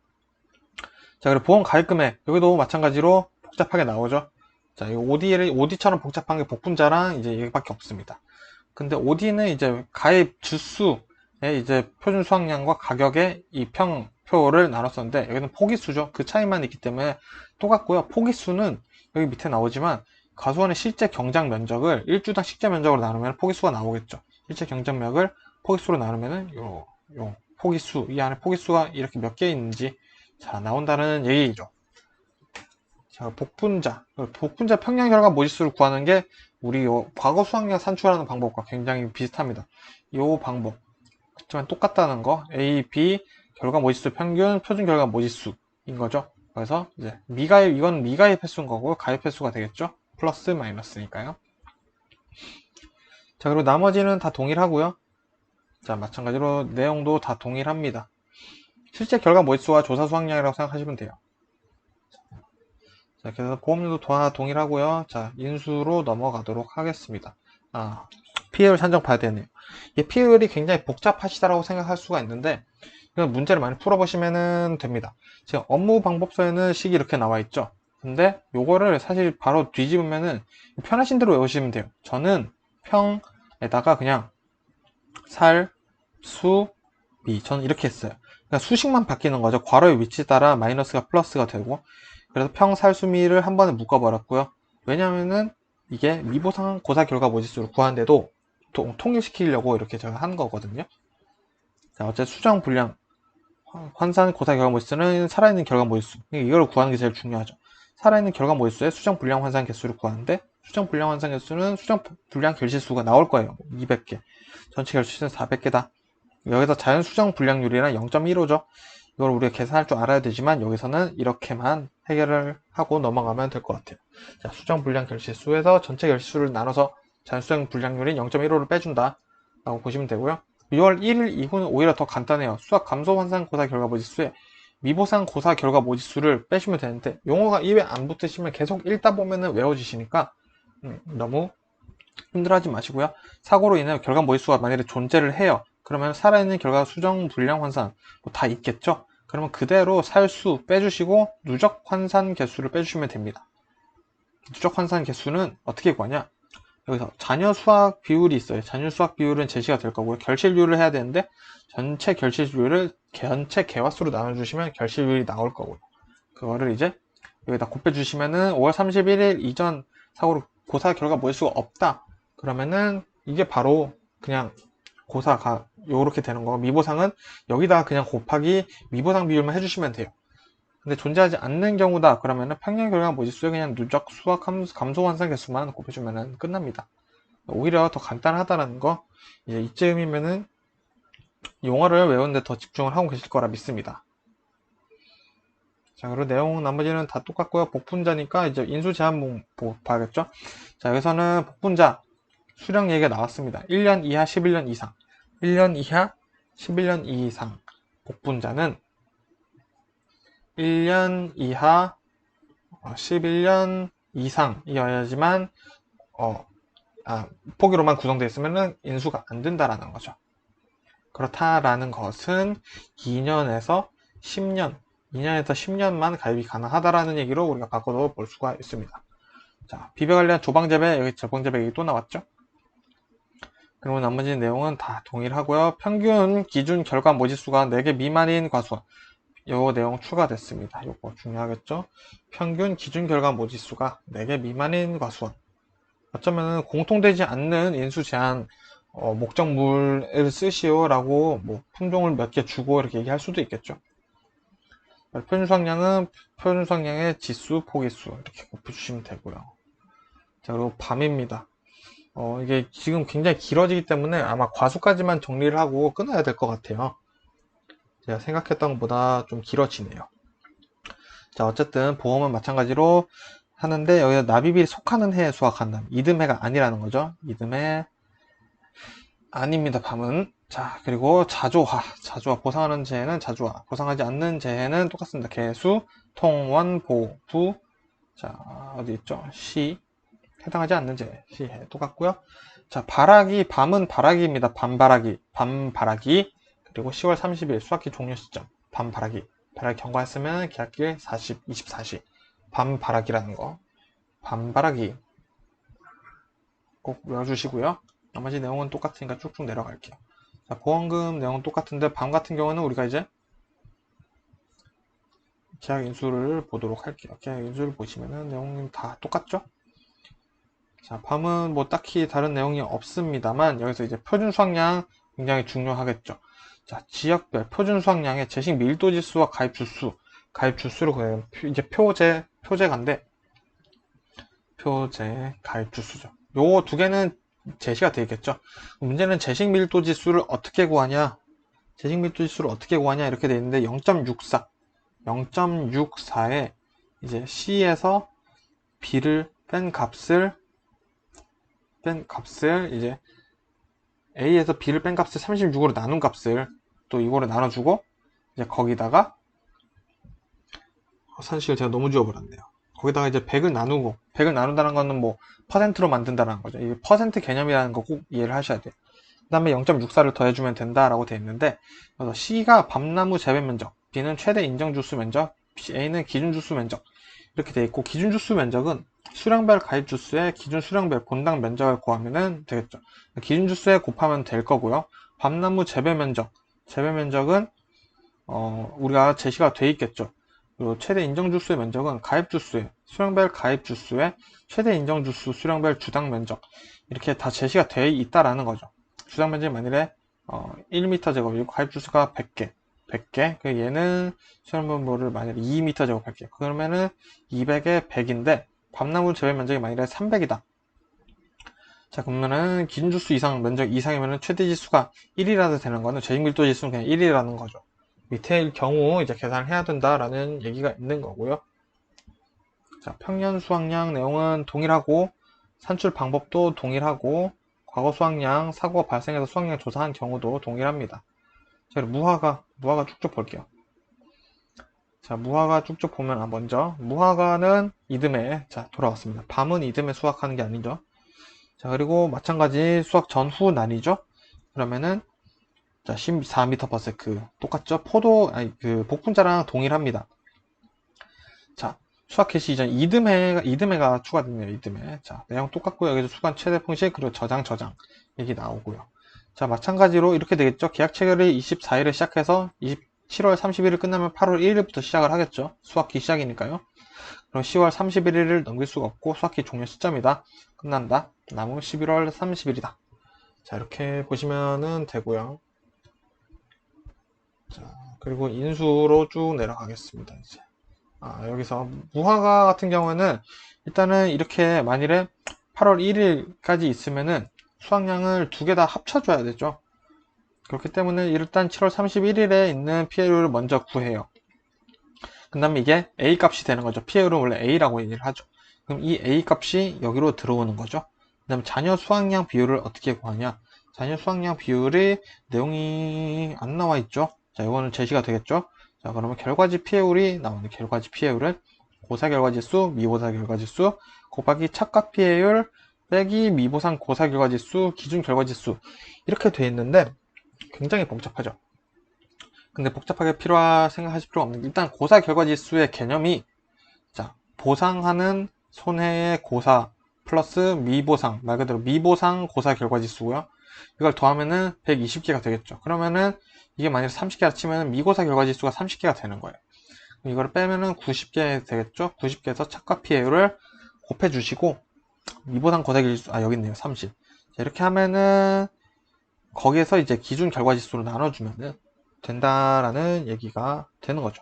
자, 그리고 보험 가입 금액 여기도 마찬가지로 복잡하게 나오죠. 자, 이 OD처럼 복잡한 게 복분자랑 이제 이거밖에 없습니다. 근데 OD는 이제 가입 주수에 이제 표준 수학량과 가격의 이 평표를 나눴었는데 여기는 포기수죠. 그 차이만 있기 때문에 똑같고요. 포기수는 여기 밑에 나오지만 과수원의 실제 경작 면적을 1주당 식재 면적으로 나누면 포기수가 나오겠죠. 실제 경작면적을 포기수로 나누면은 요 포기수, 이 안에 포기수가 이렇게 몇 개 있는지 자 나온다는 얘기죠. 자, 복분자 평량 결과 모지수를 구하는 게 우리 과거 수학량 산출하는 방법과 굉장히 비슷합니다. 이 방법 그렇지만 똑같다는 거 A, B 결과 모지수 평균 표준 결과 모지수인 거죠. 그래서 이제 이건 미가입 횟수인 거고 가입 횟수가 되겠죠. 플러스 마이너스니까요. 자, 그리고 나머지는 다 동일하고요. 자, 마찬가지로 내용도 다 동일합니다. 실제 결과 모지수와 조사 수학량이라고 생각하시면 돼요. 자, 그래서 보험료도 다 동일하고요. 자, 인수로 넘어가도록 하겠습니다. PA율 산정 봐야 되네요. 이 PA율이 굉장히 복잡하시다라고 생각할 수가 있는데 이건 문제를 많이 풀어보시면 됩니다. 지금 업무 방법서에는 식이 이렇게 나와 있죠. 근데 요거를 사실 바로 뒤집으면은 편하신 대로 외우시면 돼요. 저는 평에다가 그냥 살, 수, 미 저는 이렇게 했어요. 그러니까 수식만 바뀌는 거죠. 괄호의 위치 따라 마이너스가 플러스가 되고 그래서 평살수미를 한 번에 묶어버렸고요. 왜냐면은 이게 미보상 고사 결과 모지수를 구하는데도 통일시키려고 이렇게 제가 한 거거든요. 자, 어쨌든 수정 분량 환산 고사 결과 모지수는 살아있는 결과 모지수 이걸 구하는 게 제일 중요하죠. 살아있는 결과 모지수의 수정 분량 환산 개수를 구하는데 수정 분량 환산 개수는 수정 분량 결실수가 나올 거예요. 200개 전체 결실수는 400개다. 여기서 자연 수정 분량률이랑 0.15죠. 이걸 우리가 계산할 줄 알아야 되지만 여기서는 이렇게만 해결을 하고 넘어가면 될 것 같아요. 자, 수정 분량 결실수에서 전체 결실수를 나눠서 자연 수정 분량률인 0.15를 빼준다 라고 보시면 되고요. 6월 1일 이후는 오히려 더 간단해요. 수학 감소 환산 고사 결과 모지수에 미보상 고사 결과 모지수를 빼시면 되는데 용어가 입에 안 붙으시면 계속 읽다 보면은 외워지시니까 너무 힘들어하지 마시고요. 사고로 인해 결과 모지수가 만약에 존재를 해요. 그러면 살아있는 결과 수정 분량 환산 다 있겠죠. 그러면 그대로 살수 빼주시고 누적 환산 개수를 빼주시면 됩니다. 누적 환산 개수는 어떻게 구하냐? 여기서 잔여 수학 비율이 있어요. 잔여 수학 비율은 제시가 될 거고요. 결실률을 해야 되는데 전체 결실률을 전체 개화수로 나눠주시면 결실률이 나올 거고요. 그거를 이제 여기다 곱해주시면은 5월 31일 이전 사고로 고사 결과 모지수가 없다. 그러면은 이게 바로 그냥 고사가 요렇게 되는 거고 미보상은 여기다 그냥 곱하기 미보상 비율만 해주시면 돼요. 근데 존재하지 않는 경우다 그러면은 평년 결과 모지수에 그냥 누적 수학 감소 환산 개수만 곱해주면 끝납니다. 오히려 더 간단하다는 거 이제 이쯤이면은 용어를 외우는데 더 집중을 하고 계실 거라 믿습니다. 자, 그리고 내용 나머지는 다 똑같고요. 복분자니까 이제 인수 제한 봐야겠죠. 자, 여기서는 복분자 수령 얘기가 나왔습니다. 1년 이하 11년 이상 1년 이하 11년 이상 복분자는 1년 이하 11년 이상이어야지만 포기로만 구성되어 있으면 인수가 안 된다라는 거죠. 그렇다라는 것은 2년에서 10년, 2년에서 10년만 가입이 가능하다라는 얘기로 우리가 바꿔도 볼 수가 있습니다. 자, 비배 관련 조방재배, 여기 조방재배 얘기 또 나왔죠? 그리고 나머지 내용은 다 동일하고요. 평균 기준 결과 모지수가 4개 미만인 과수원. 요 내용 추가됐습니다. 요거 중요하겠죠? 평균 기준 결과 모지수가 4개 미만인 과수원. 어쩌면 공통되지 않는 인수 제한 목적물을 쓰시오라고 뭐 품종을 몇 개 주고 이렇게 얘기할 수도 있겠죠. 표준 수확량은 표준 수확량의 지수, 포기수 이렇게 곱해주시면 되고요. 자, 그리고 밤입니다. 이게 지금 굉장히 길어지기 때문에 아마 과수까지만 정리를 하고 끊어야 될 것 같아요. 제가 생각했던 것보다 좀 길어지네요. 자, 어쨌든 보험은 마찬가지로 하는데 여기서 납입이 속하는 해에 수확한다. 이듬해가 아니라는 거죠. 이듬해 아닙니다. 밤은. 자, 그리고 자조화 보상하는 재해는 자조화, 보상하지 않는 재해는 똑같습니다. 개수, 통원, 보, 부. 자, 어디 있죠? 시, 해당하지 않는 재해, 시해 똑같고요. 자, 바라기, 밤은 바라기입니다. 밤바라기. 그리고 10월 30일 수학기 종료 시점, 밤바라기. 바라기 경과했으면 계약일 24시. 밤바라기라는 거. 밤바라기. 꼭 외워주시고요. 나머지 내용은 똑같으니까 쭉쭉 내려갈게요. 자, 보험금 내용은 똑같은데 밤 같은 경우는 우리가 이제 계약 인수를 보도록 할게요. 계약 인수를 보시면은 내용은 다 똑같죠? 자, 밤은 뭐 딱히 다른 내용이 없습니다만 여기서 이제 표준 수확량 굉장히 중요하겠죠. 자, 지역별 표준 수확량의 제식 밀도 지수와 가입 주수로 그래요. 이제 표제가인데 표제 가입 주수죠. 요 두 개는 제시가 되겠죠. 문제는 제식 밀도 지수를 어떻게 구하냐? 제식 밀도 지수를 어떻게 구하냐? 이렇게 돼 있는데 0.64에 이제 C에서 B를 뺀 값을 이제 A에서 B를 뺀 값을 36으로 나눈 값을 또 이거로 나눠주고 이제 거기다가 사실 제가 너무 지워버렸네요. 거기다가 이제 100을 나눈다는 거는 뭐 퍼센트로 만든다는 거죠. 이게 퍼센트 개념이라는 거 꼭 이해를 하셔야 돼요. 그 다음에 0.64를 더해주면 된다라고 되어 있는데 그래서 C가 밤나무 재배 면적, B는 최대 인정 주수 면적, A는 기준 주수 면적 이렇게 되어 있고 기준 주수 면적은 수량별 가입 주수에 기준 수량별 본당 면적을 구하면 되겠죠. 기준 주수에 곱하면 될 거고요. 밤나무 재배 면적은 우리가 제시가 돼 있겠죠. 그리고 최대 인정 주수의 면적은 가입 주수에 수량별 가입 주수에 최대 인정 주수 수량별 주당 면적 이렇게 다 제시가 되어 있다라는 거죠. 주당 면적이 만일에 1m 제곱이고 가입 주수가 100개. 그 얘는 수량별을 만일에 2m 제곱 할게요. 그러면은 200에 100인데 밤나무 재배 면적이 만일에 300이다. 자, 그러면은 기준 주수 이상 면적 이상이면은 최대 지수가 1이라도 되는 거는 제식 밀도 지수는 그냥 1이라는 거죠. 밑에일 경우 이제 계산을 해야 된다라는 얘기가 있는 거고요. 자, 평년 수확량 내용은 동일하고 산출 방법도 동일하고 과거 수확량, 사고가 발생해서 수확량 조사한 경우도 동일합니다. 자, 무화과 쭉쭉 볼게요. 자, 무화과 쭉쭉 보면 먼저 무화과는 이듬해 돌아왔습니다. 밤은 이듬해 수확하는 게 아니죠. 자, 그리고 마찬가지 수확 전후 날이죠. 그러면은 자, 14m/s 똑같죠? 복분자랑 동일합니다. 자, 수확 개시 이전 이듬해가 추가됐네요. 이듬해. 자, 내용 똑같고요. 여기서 수간 최대 품식 그리고 저장 얘기 나오고요. 자, 마찬가지로 이렇게 되겠죠. 계약 체결이 24일에 시작해서 7월 30일을 끝나면 8월 1일부터 시작을 하겠죠. 수확기 시작이니까요. 그럼 10월 31일을 넘길 수가 없고 수확기 종료 시점이다. 끝난다. 남은 11월 30일이다. 자, 이렇게 보시면은 되고요. 자, 그리고 인수로 쭉 내려가겠습니다. 이제. 여기서 무화과 같은 경우에는 일단은 이렇게 만일에 8월 1일까지 있으면은 수확량을 두 개 다 합쳐줘야 되죠. 그렇기 때문에 일단 7월 31일에 있는 피해율을 먼저 구해요. 그 다음에 이게 A 값이 되는 거죠. 피해율은 원래 A라고 얘기를 하죠. 그럼 이 A 값이 여기로 들어오는 거죠. 그 다음에 잔여 수확량 비율을 어떻게 구하냐. 잔여 수확량 비율이 내용이 안 나와 있죠. 자, 이거는 제시가 되겠죠. 자, 그러면 결과지 피해율이 나오는 결과지 피해율은 고사 결과지수, 미고사 결과지수 곱하기 착각 피해율 빼기 미보상 고사 결과지수, 기준 결과지수 이렇게 돼 있는데 굉장히 복잡하죠. 근데 복잡하게 생각하실 필요 없는 게, 일단 고사 결과지수의 개념이, 자, 보상하는 손해의 고사 플러스 미보상, 말 그대로 미보상 고사 결과지수고요. 이걸 더하면은 120개가 되겠죠. 그러면은 이게 만약에 30개라 치면 미고사 결과지수가 30개가 되는 거예요. 이걸 빼면은 90개 되겠죠. 90개에서 착과 피해율을 곱해 주시고, 미보상 고사 결과지수, 여기 있네요. 30. 자, 이렇게 하면은 거기에서 이제 기준 결과지수로 나눠주면은 된다라는 얘기가 되는 거죠.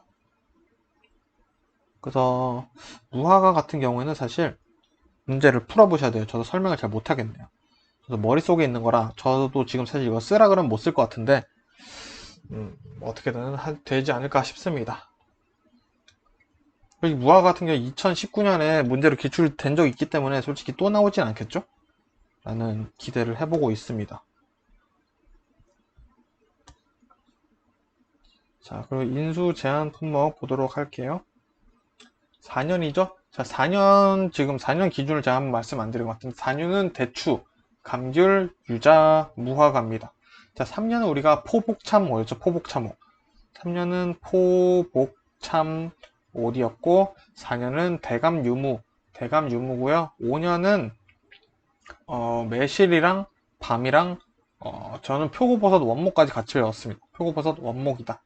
그래서 무화과 같은 경우에는 사실 문제를 풀어보셔야 돼요. 저도 설명을 잘 못하겠네요. 저도 머릿속에 있는 거라, 저도 지금 사실 이거 쓰라 그러면 못 쓸 것 같은데, 어떻게든 되지 않을까 싶습니다. 여기 무화과 같은 경우 2019년에 문제로 기출된 적이 있기 때문에 솔직히 또 나오진 않겠죠? 라는 기대를 해보고 있습니다. 자, 그리고 인수 제한 품목 보도록 할게요. 4년이죠? 자, 4년, 지금 4년 기준을 제가 한번 말씀 안 드린 것 같은데, 4년은 대추, 감귤, 유자, 무화과입니다. 자, 3년은 우리가 포복참오였죠. 포복참오. 3년은 포복참오이었고, 4년은 대감유무, 대감유무고요. 5년은 매실이랑 밤이랑 저는 표고버섯 원목까지 같이 외웠습니다. 표고버섯 원목이다.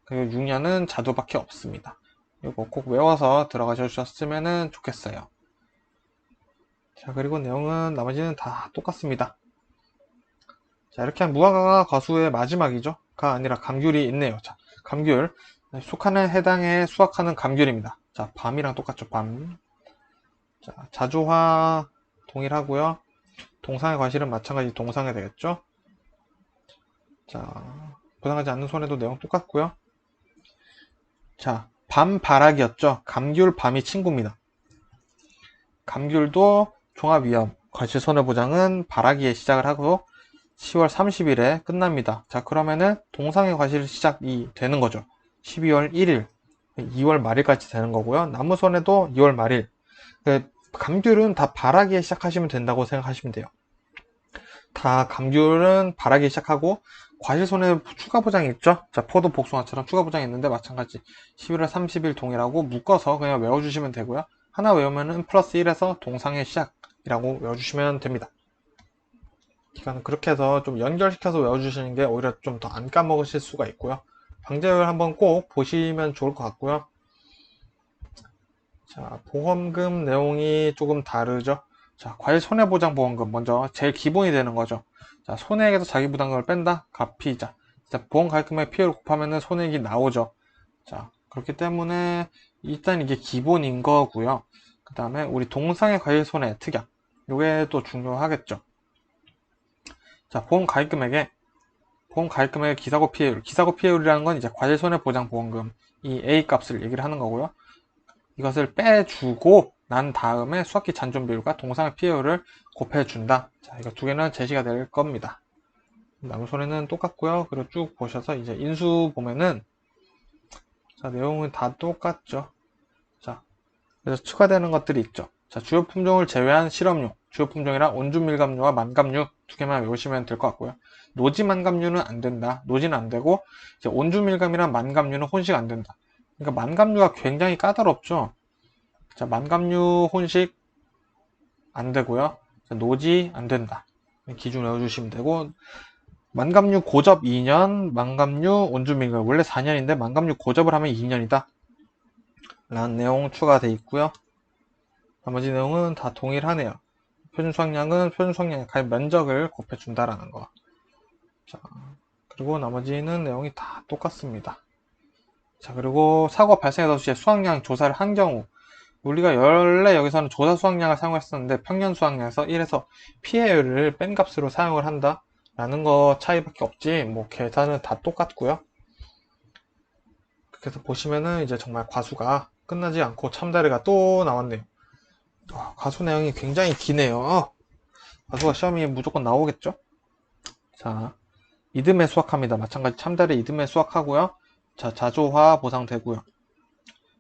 그리고 6년은 자두밖에 없습니다. 이거 꼭 외워서 들어가셨으면 좋겠어요. 자, 그리고 내용은 나머지는 다 똑같습니다. 자, 이렇게 한 무화과가 과수의 마지막이죠. 가 아니라 감귤이 있네요. 자, 감귤 속하는 해당에 수확하는 감귤입니다. 자, 밤이랑 똑같죠. 밤. 자, 자주화 동일하고요. 동상의 과실은 마찬가지 동상이 되겠죠. 자, 보상하지 않는 손해도 내용 똑같고요. 자, 밤바락이었죠. 감귤 밤이 친구입니다. 감귤도 종합위험 과실손해보장은 바라기에 시작을 하고 10월 30일에 끝납니다. 자, 그러면은 동상의 과실 시작이 되는 거죠. 12월 1일, 2월 말일까지 되는 거고요. 나무손해도 2월 말일. 감귤은 다 바라기에 시작하시면 된다고 생각하시면 돼요. 다 감귤은 바라기에 시작하고 과실손해 추가 보장이 있죠. 자, 포도 복숭아처럼 추가 보장이 있는데 마찬가지 11월 30일 동일하고 묶어서 그냥 외워주시면 되고요. 하나 외우면은 플러스 1에서 동상의 시작이라고 외워주시면 됩니다. 기간은 그렇게 해서 좀 연결시켜서 외워주시는 게 오히려 좀 더 안 까먹으실 수가 있고요. 방제율 한번 꼭 보시면 좋을 것 같고요. 자, 보험금 내용이 조금 다르죠. 자, 과일 손해보장 보험금 먼저 제일 기본이 되는 거죠. 자, 손해액에서 자기 부담금을 뺀다. 가피이자. 자, 보험 가입금액 피해를 곱하면 손해액이 나오죠. 자, 그렇기 때문에 일단 이게 기본인 거고요. 그 다음에 우리 동상의 과일 손해 특약. 요게 또 중요하겠죠. 자, 보험 가입금액 기사고 피해율. 기사고 피해율이라는 건 이제 과일 손해 보장 보험금 이 A 값을 얘기를 하는 거고요. 이것을 빼주고 난 다음에 수학기 잔존 비율과 동상의 피해율을 곱해준다. 자, 이거 두 개는 제시가 될 겁니다. 나무 손해는 똑같고요. 그리고 쭉 보셔서 이제 인수 보면은 자, 내용은 다 똑같죠. 자, 그래서 추가되는 것들이 있죠. 자, 주요 품종을 제외한 실험용, 주요 품종이랑 온주밀감류와 만감류 두 개만 외우시면 될 것 같고요. 노지 만감류는 안 된다. 노지는 안 되고 이제 온주밀감이랑 만감류는 혼식 안 된다. 그러니까 만감류가 굉장히 까다롭죠. 자, 만감류 혼식 안 되고요. 자, 노지 안 된다. 기준 외워주시면 되고 만감류 고접 2년, 만감류 온주밀감 원래 4년인데 만감류 고접을 하면 2년이다. 라는 내용 추가되어 있고요. 나머지 내용은 다 동일하네요. 표준 수확량은 표준 수확량의 가입 면적을 곱해준다라는 거. 자, 그리고 나머지는 내용이 다 똑같습니다. 자, 그리고 사고가 발생해서 수확량 조사를 한 경우 우리가 원래 여기서는 조사 수확량을 사용했었는데 평년 수확량에서 1에서 피해율을 뺀 값으로 사용을 한다 라는 거 차이밖에 없지 뭐 계산은 다 똑같고요. 그래서 보시면은 이제 정말 과수가 끝나지 않고 참다리가 또 나왔네요. 과수 내용이 굉장히 기네요. 과수가 시험이 무조건 나오겠죠. 자, 이듬해 수확합니다. 마찬가지 참다리 이듬해 수확하고요. 자, 자조화 보상되고요.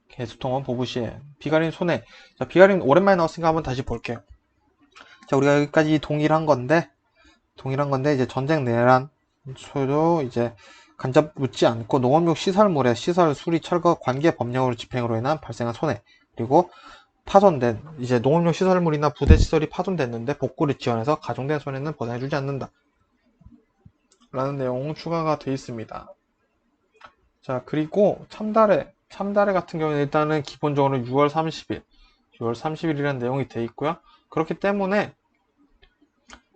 개수통원 보부시에 비가림 손해. 자, 비가림 오랜만에 나왔으니까 한번 다시 볼게요. 자, 우리가 여기까지 동일한 건데 이제 전쟁 내란 소요 이제 간접 묻지 않고 농업용 시설물의 시설, 수리, 철거, 관계 법령으로 집행으로 인한 발생한 손해, 그리고 파손된 이제 농업용 시설물이나 부대 시설이 파손됐는데 복구를 지원해서 가중된 손해는 보상해주지 않는다 라는 내용 추가가 되어 있습니다. 자, 그리고 참다래 같은 경우는 일단은 기본적으로 6월 30일 6월 30일이라는 내용이 되어 있고요. 그렇기 때문에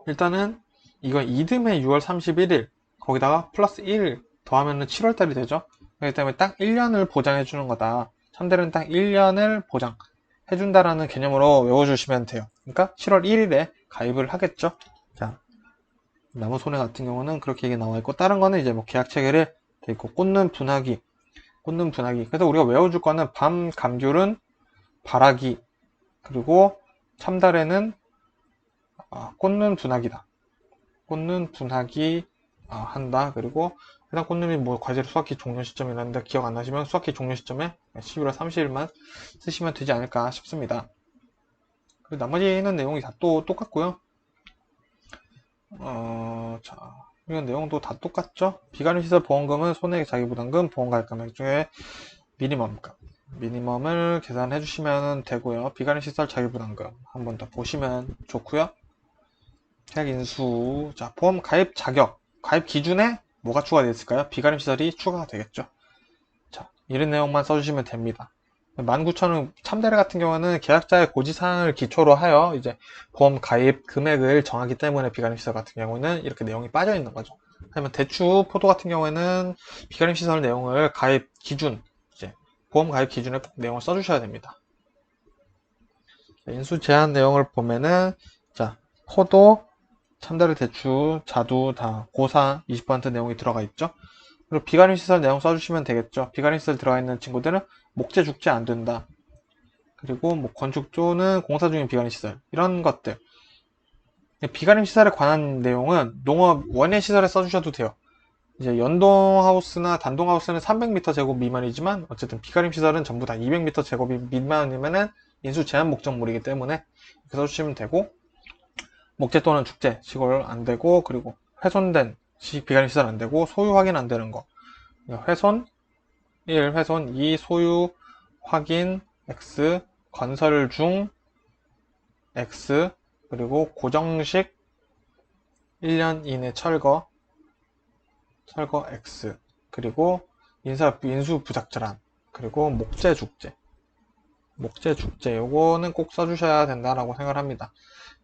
일단은 이건 이듬해 6월 31일 거기다가 플러스 1 더하면은 7월달이 되죠. 그렇기 때문에 딱 1년을 보장해 주는 거다. 참대는 딱 1년을 보장해 준다라는 개념으로 외워주시면 돼요. 그러니까 7월 1일에 가입을 하겠죠. 자, 나무 손해 같은 경우는 그렇게 얘기 나와 있고, 다른 거는 이제 뭐 계약 체결에 돼 있고, 꽂는 분화기. 그래서 우리가 외워줄 거는 밤 감귤은 발화기, 그리고 참다래는 꽂는 분화기다. 꽂는 분화기 한다. 그리고 해당 꽂는이 뭐 과제로 수학기 종료 시점이라는데 기억 안 나시면 수학기 종료 시점에 11월 30일만 쓰시면 되지 않을까 싶습니다. 그리고 나머지는 내용이 다 또 똑같고요. 자, 이건 내용도 다 똑같죠? 비관리시설 보험금은 손해액 자기부담금 보험가입 금액 중에 미니멈을 계산해 주시면 되고요. 비관리시설 자기부담금 한 번 더 보시면 좋고요. 계약 인수, 자, 보험 가입 자격, 가입 기준에 뭐가 추가되어 있을까요? 비가림시설이 추가가 되겠죠. 자, 이런 내용만 써주시면 됩니다. 19,000원 참대리 같은 경우는 계약자의 고지사항을 기초로 하여 이제 보험 가입 금액을 정하기 때문에 비가림시설 같은 경우는 이렇게 내용이 빠져 있는 거죠. 하지만 대추 포도 같은 경우에는 비가림시설 내용을 가입 기준, 이제 보험 가입 기준에 꼭 내용을 써주셔야 됩니다. 인수 제한 내용을 보면은 자, 포도, 참다르 대추, 자두 다 고사 20% 내용이 들어가 있죠. 그리고 비가림 시설 내용 써주시면 되겠죠. 비가림 시설 들어가 있는 친구들은 목재 죽재 안 된다. 그리고 뭐 건축조는 공사 중인 비가림 시설 이런 것들. 비가림 시설에 관한 내용은 농업 원예 시설에 써주셔도 돼요. 이제 연동하우스나 단동하우스는 300m 제곱 미만이지만 어쨌든 비가림 시설은 전부 다 200m 제곱이 미만이면은 인수 제한 목적물이기 때문에 이렇게 써주시면 되고, 목재 또는 축재 시골 안 되고, 그리고 훼손된 비관리 시설 안 되고, 소유 확인 안 되는 거. 훼손 1, 훼손 2, 소유 확인 X, 건설 중 X, 그리고 고정식 1년 이내 철거 X, 그리고 인수 부작절한, 그리고 목재 죽재 요거는 꼭 써주셔야 된다라고 생각을 합니다.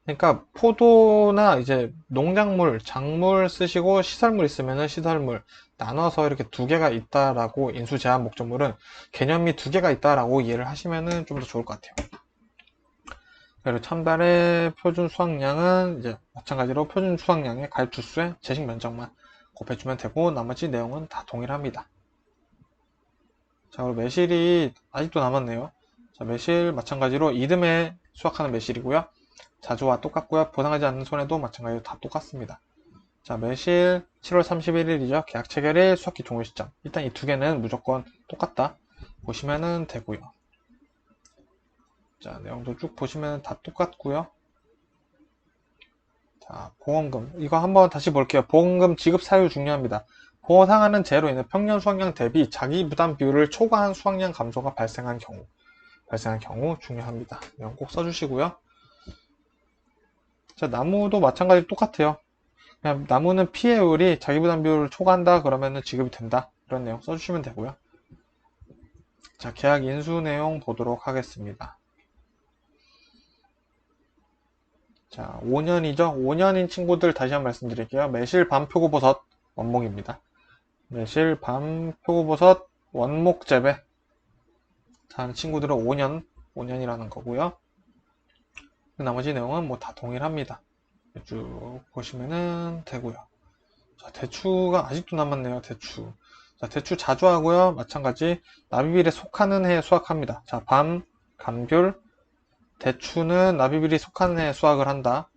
그러니까 포도나 이제 농작물, 작물 쓰시고 시설물 있으면은 시설물 나눠서 이렇게 두 개가 있다라고, 인수 제한 목적물은 개념이 두 개가 있다라고 이해를 하시면은 좀 더 좋을 것 같아요. 그리고 참달의 표준 수확량은 이제 마찬가지로 표준 수확량의 가입 주수에 제식 면적만 곱해주면 되고 나머지 내용은 다 동일합니다. 자, 그리고 매실이 아직도 남았네요. 자, 매실 마찬가지로 이듬해 수확하는 매실이고요. 자주와 똑같고요. 보상하지 않는 손해도 마찬가지로 다 똑같습니다. 자, 매실 7월 31일이죠. 계약 체결일, 수확기 종료 시점. 일단 이 두 개는 무조건 똑같다 보시면 되고요. 자, 내용도 쭉 보시면 다 똑같고요. 자, 보험금. 이거 한번 다시 볼게요. 보험금 지급 사유 중요합니다. 보험 상한은 제로 인해 평년 수확량 대비 자기 부담 비율을 초과한 수확량 감소가 발생한 경우 중요합니다. 이건 꼭 써주시고요. 자, 나무도 마찬가지로 똑같아요. 그냥 나무는 피해율이 자기 부담 비율을 초과한다 그러면 지급이 된다. 이런 내용 써주시면 되고요. 자, 계약 인수 내용 보도록 하겠습니다. 자, 5년이죠. 5년인 친구들 다시 한번 말씀드릴게요. 매실 밤 표고버섯 원목입니다. 매실 밤 표고버섯 원목 재배 하는 친구들은 5년이라는 거고요. 나머지 내용은 뭐 다 동일합니다. 쭉 보시면 되고요. 자, 대추가 아직도 남았네요. 대추. 자, 대추 자주 하고요. 마찬가지 나비빌에 속하는 해에 수확합니다. 자, 밤, 감귤, 대추는 나비빌이 속하는 해에 수확을 한다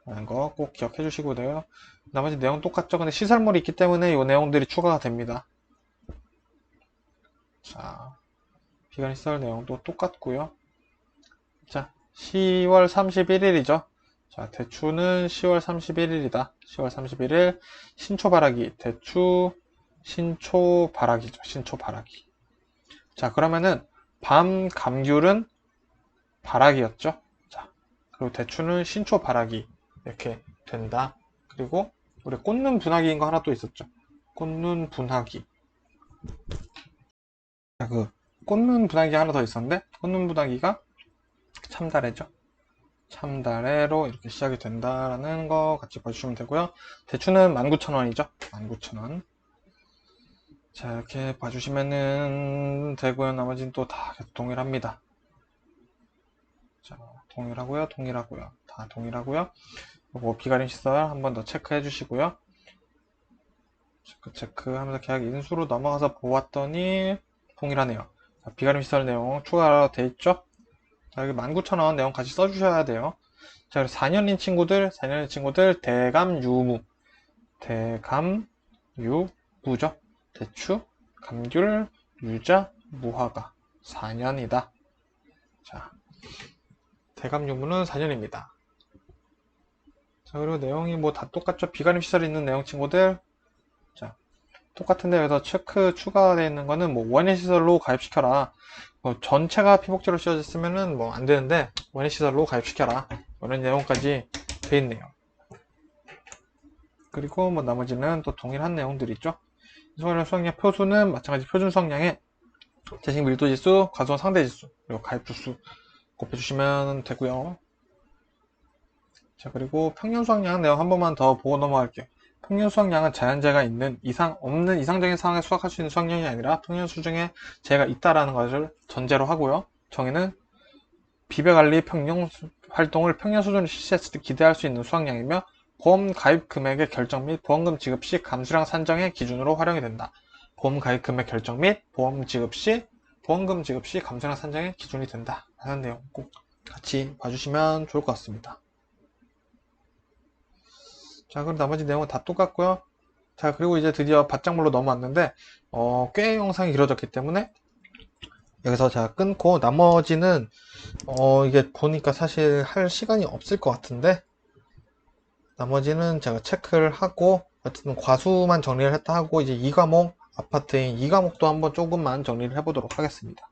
라는 거 꼭 기억해 주시고 돼요. 나머지 내용 똑같죠. 근데 시설물이 있기 때문에 이 내용들이 추가가 됩니다. 자, 비관 시설 내용도 똑같고요. 자, 10월 31일이죠. 자, 대추는 10월 31일이다. 10월 31일 신초바라기. 대추 신초바라기죠. 신초바라기. 자, 그러면은 밤 감귤은 바라기였죠. 자, 그리고 대추는 신초바라기. 이렇게 된다. 그리고 우리 꽃눈 분화기인 거 하나 또 있었죠. 꽃눈 분화기. 자, 그 꽃눈 분화기 하나 더 있었는데 꽃눈 분화기가 참다래죠. 참다래로 이렇게 시작이 된다라는 거 같이 봐주시면 되고요. 대추는 19,000원이죠. 19,000원. 자, 이렇게 봐주시면은 되고요. 나머지는 또 다 동일합니다. 자, 동일하고요. 동일하고요. 다 동일하고요. 그리고 비가림 시설 한 번 더 체크해 주시고요. 체크 하면서 계약 인수로 넘어가서 보았더니 동일하네요. 자, 비가림 시설 내용 추가로 돼 있죠? 자, 여기 19,000원 내용 같이 써주셔야 돼요. 자, 그리고 4년인 친구들, 대감, 유무. 대감, 유무죠. 대추, 감귤, 유자, 무화과. 4년이다. 자, 대감, 유무는 4년입니다. 자, 그리고 내용이 뭐 다 똑같죠? 비가림 시설이 있는 내용 친구들. 자, 똑같은데 여기서 체크 추가되어 있는 거는 뭐 원예 시설로 가입시켜라. 뭐 전체가 피복제로 씌워졌으면은 뭐 안 되는데 원예 시설로 가입시켜라. 이런 내용까지 돼 있네요. 그리고 뭐 나머지는 또 동일한 내용들이 있죠. 수학량 표수는 마찬가지 표준 수학량에 재식 밀도 지수, 과수원 상대 지수, 그리고 가입 주수 곱해주시면 되고요. 자, 그리고 평균 수학량 내용 한 번만 더 보고 넘어갈게요. 평균 수학량은 자연재해가 있는 없는 이상적인 상황에 수학할 수 있는 수학량이 아니라 평균 수준에 재해가 있다라는 것을 전제로 하고요. 정의는 비배관리 평균 활동을 평균 수준으로 실시했을 때 기대할 수 있는 수학량이며 보험 가입 금액의 결정 및 보험금 지급 시 감수량 산정의 기준으로 활용이 된다. 보험 가입 금액 결정 및 보험금 지급 시 감수량 산정의 기준이 된다. 라는 내용 꼭 같이 봐주시면 좋을 것 같습니다. 자, 그럼 나머지 내용은 다 똑같고요. 자, 그리고 이제 드디어 바짝물로 넘어왔는데 꽤 영상이 길어졌기 때문에 여기서 제가 끊고 나머지는 이게 보니까 사실 할 시간이 없을 것 같은데 나머지는 제가 체크를 하고 어쨌든 과수만 정리를 했다 하고 이제 2과목 아파트인 2과목도 한번 조금만 정리를 해보도록 하겠습니다.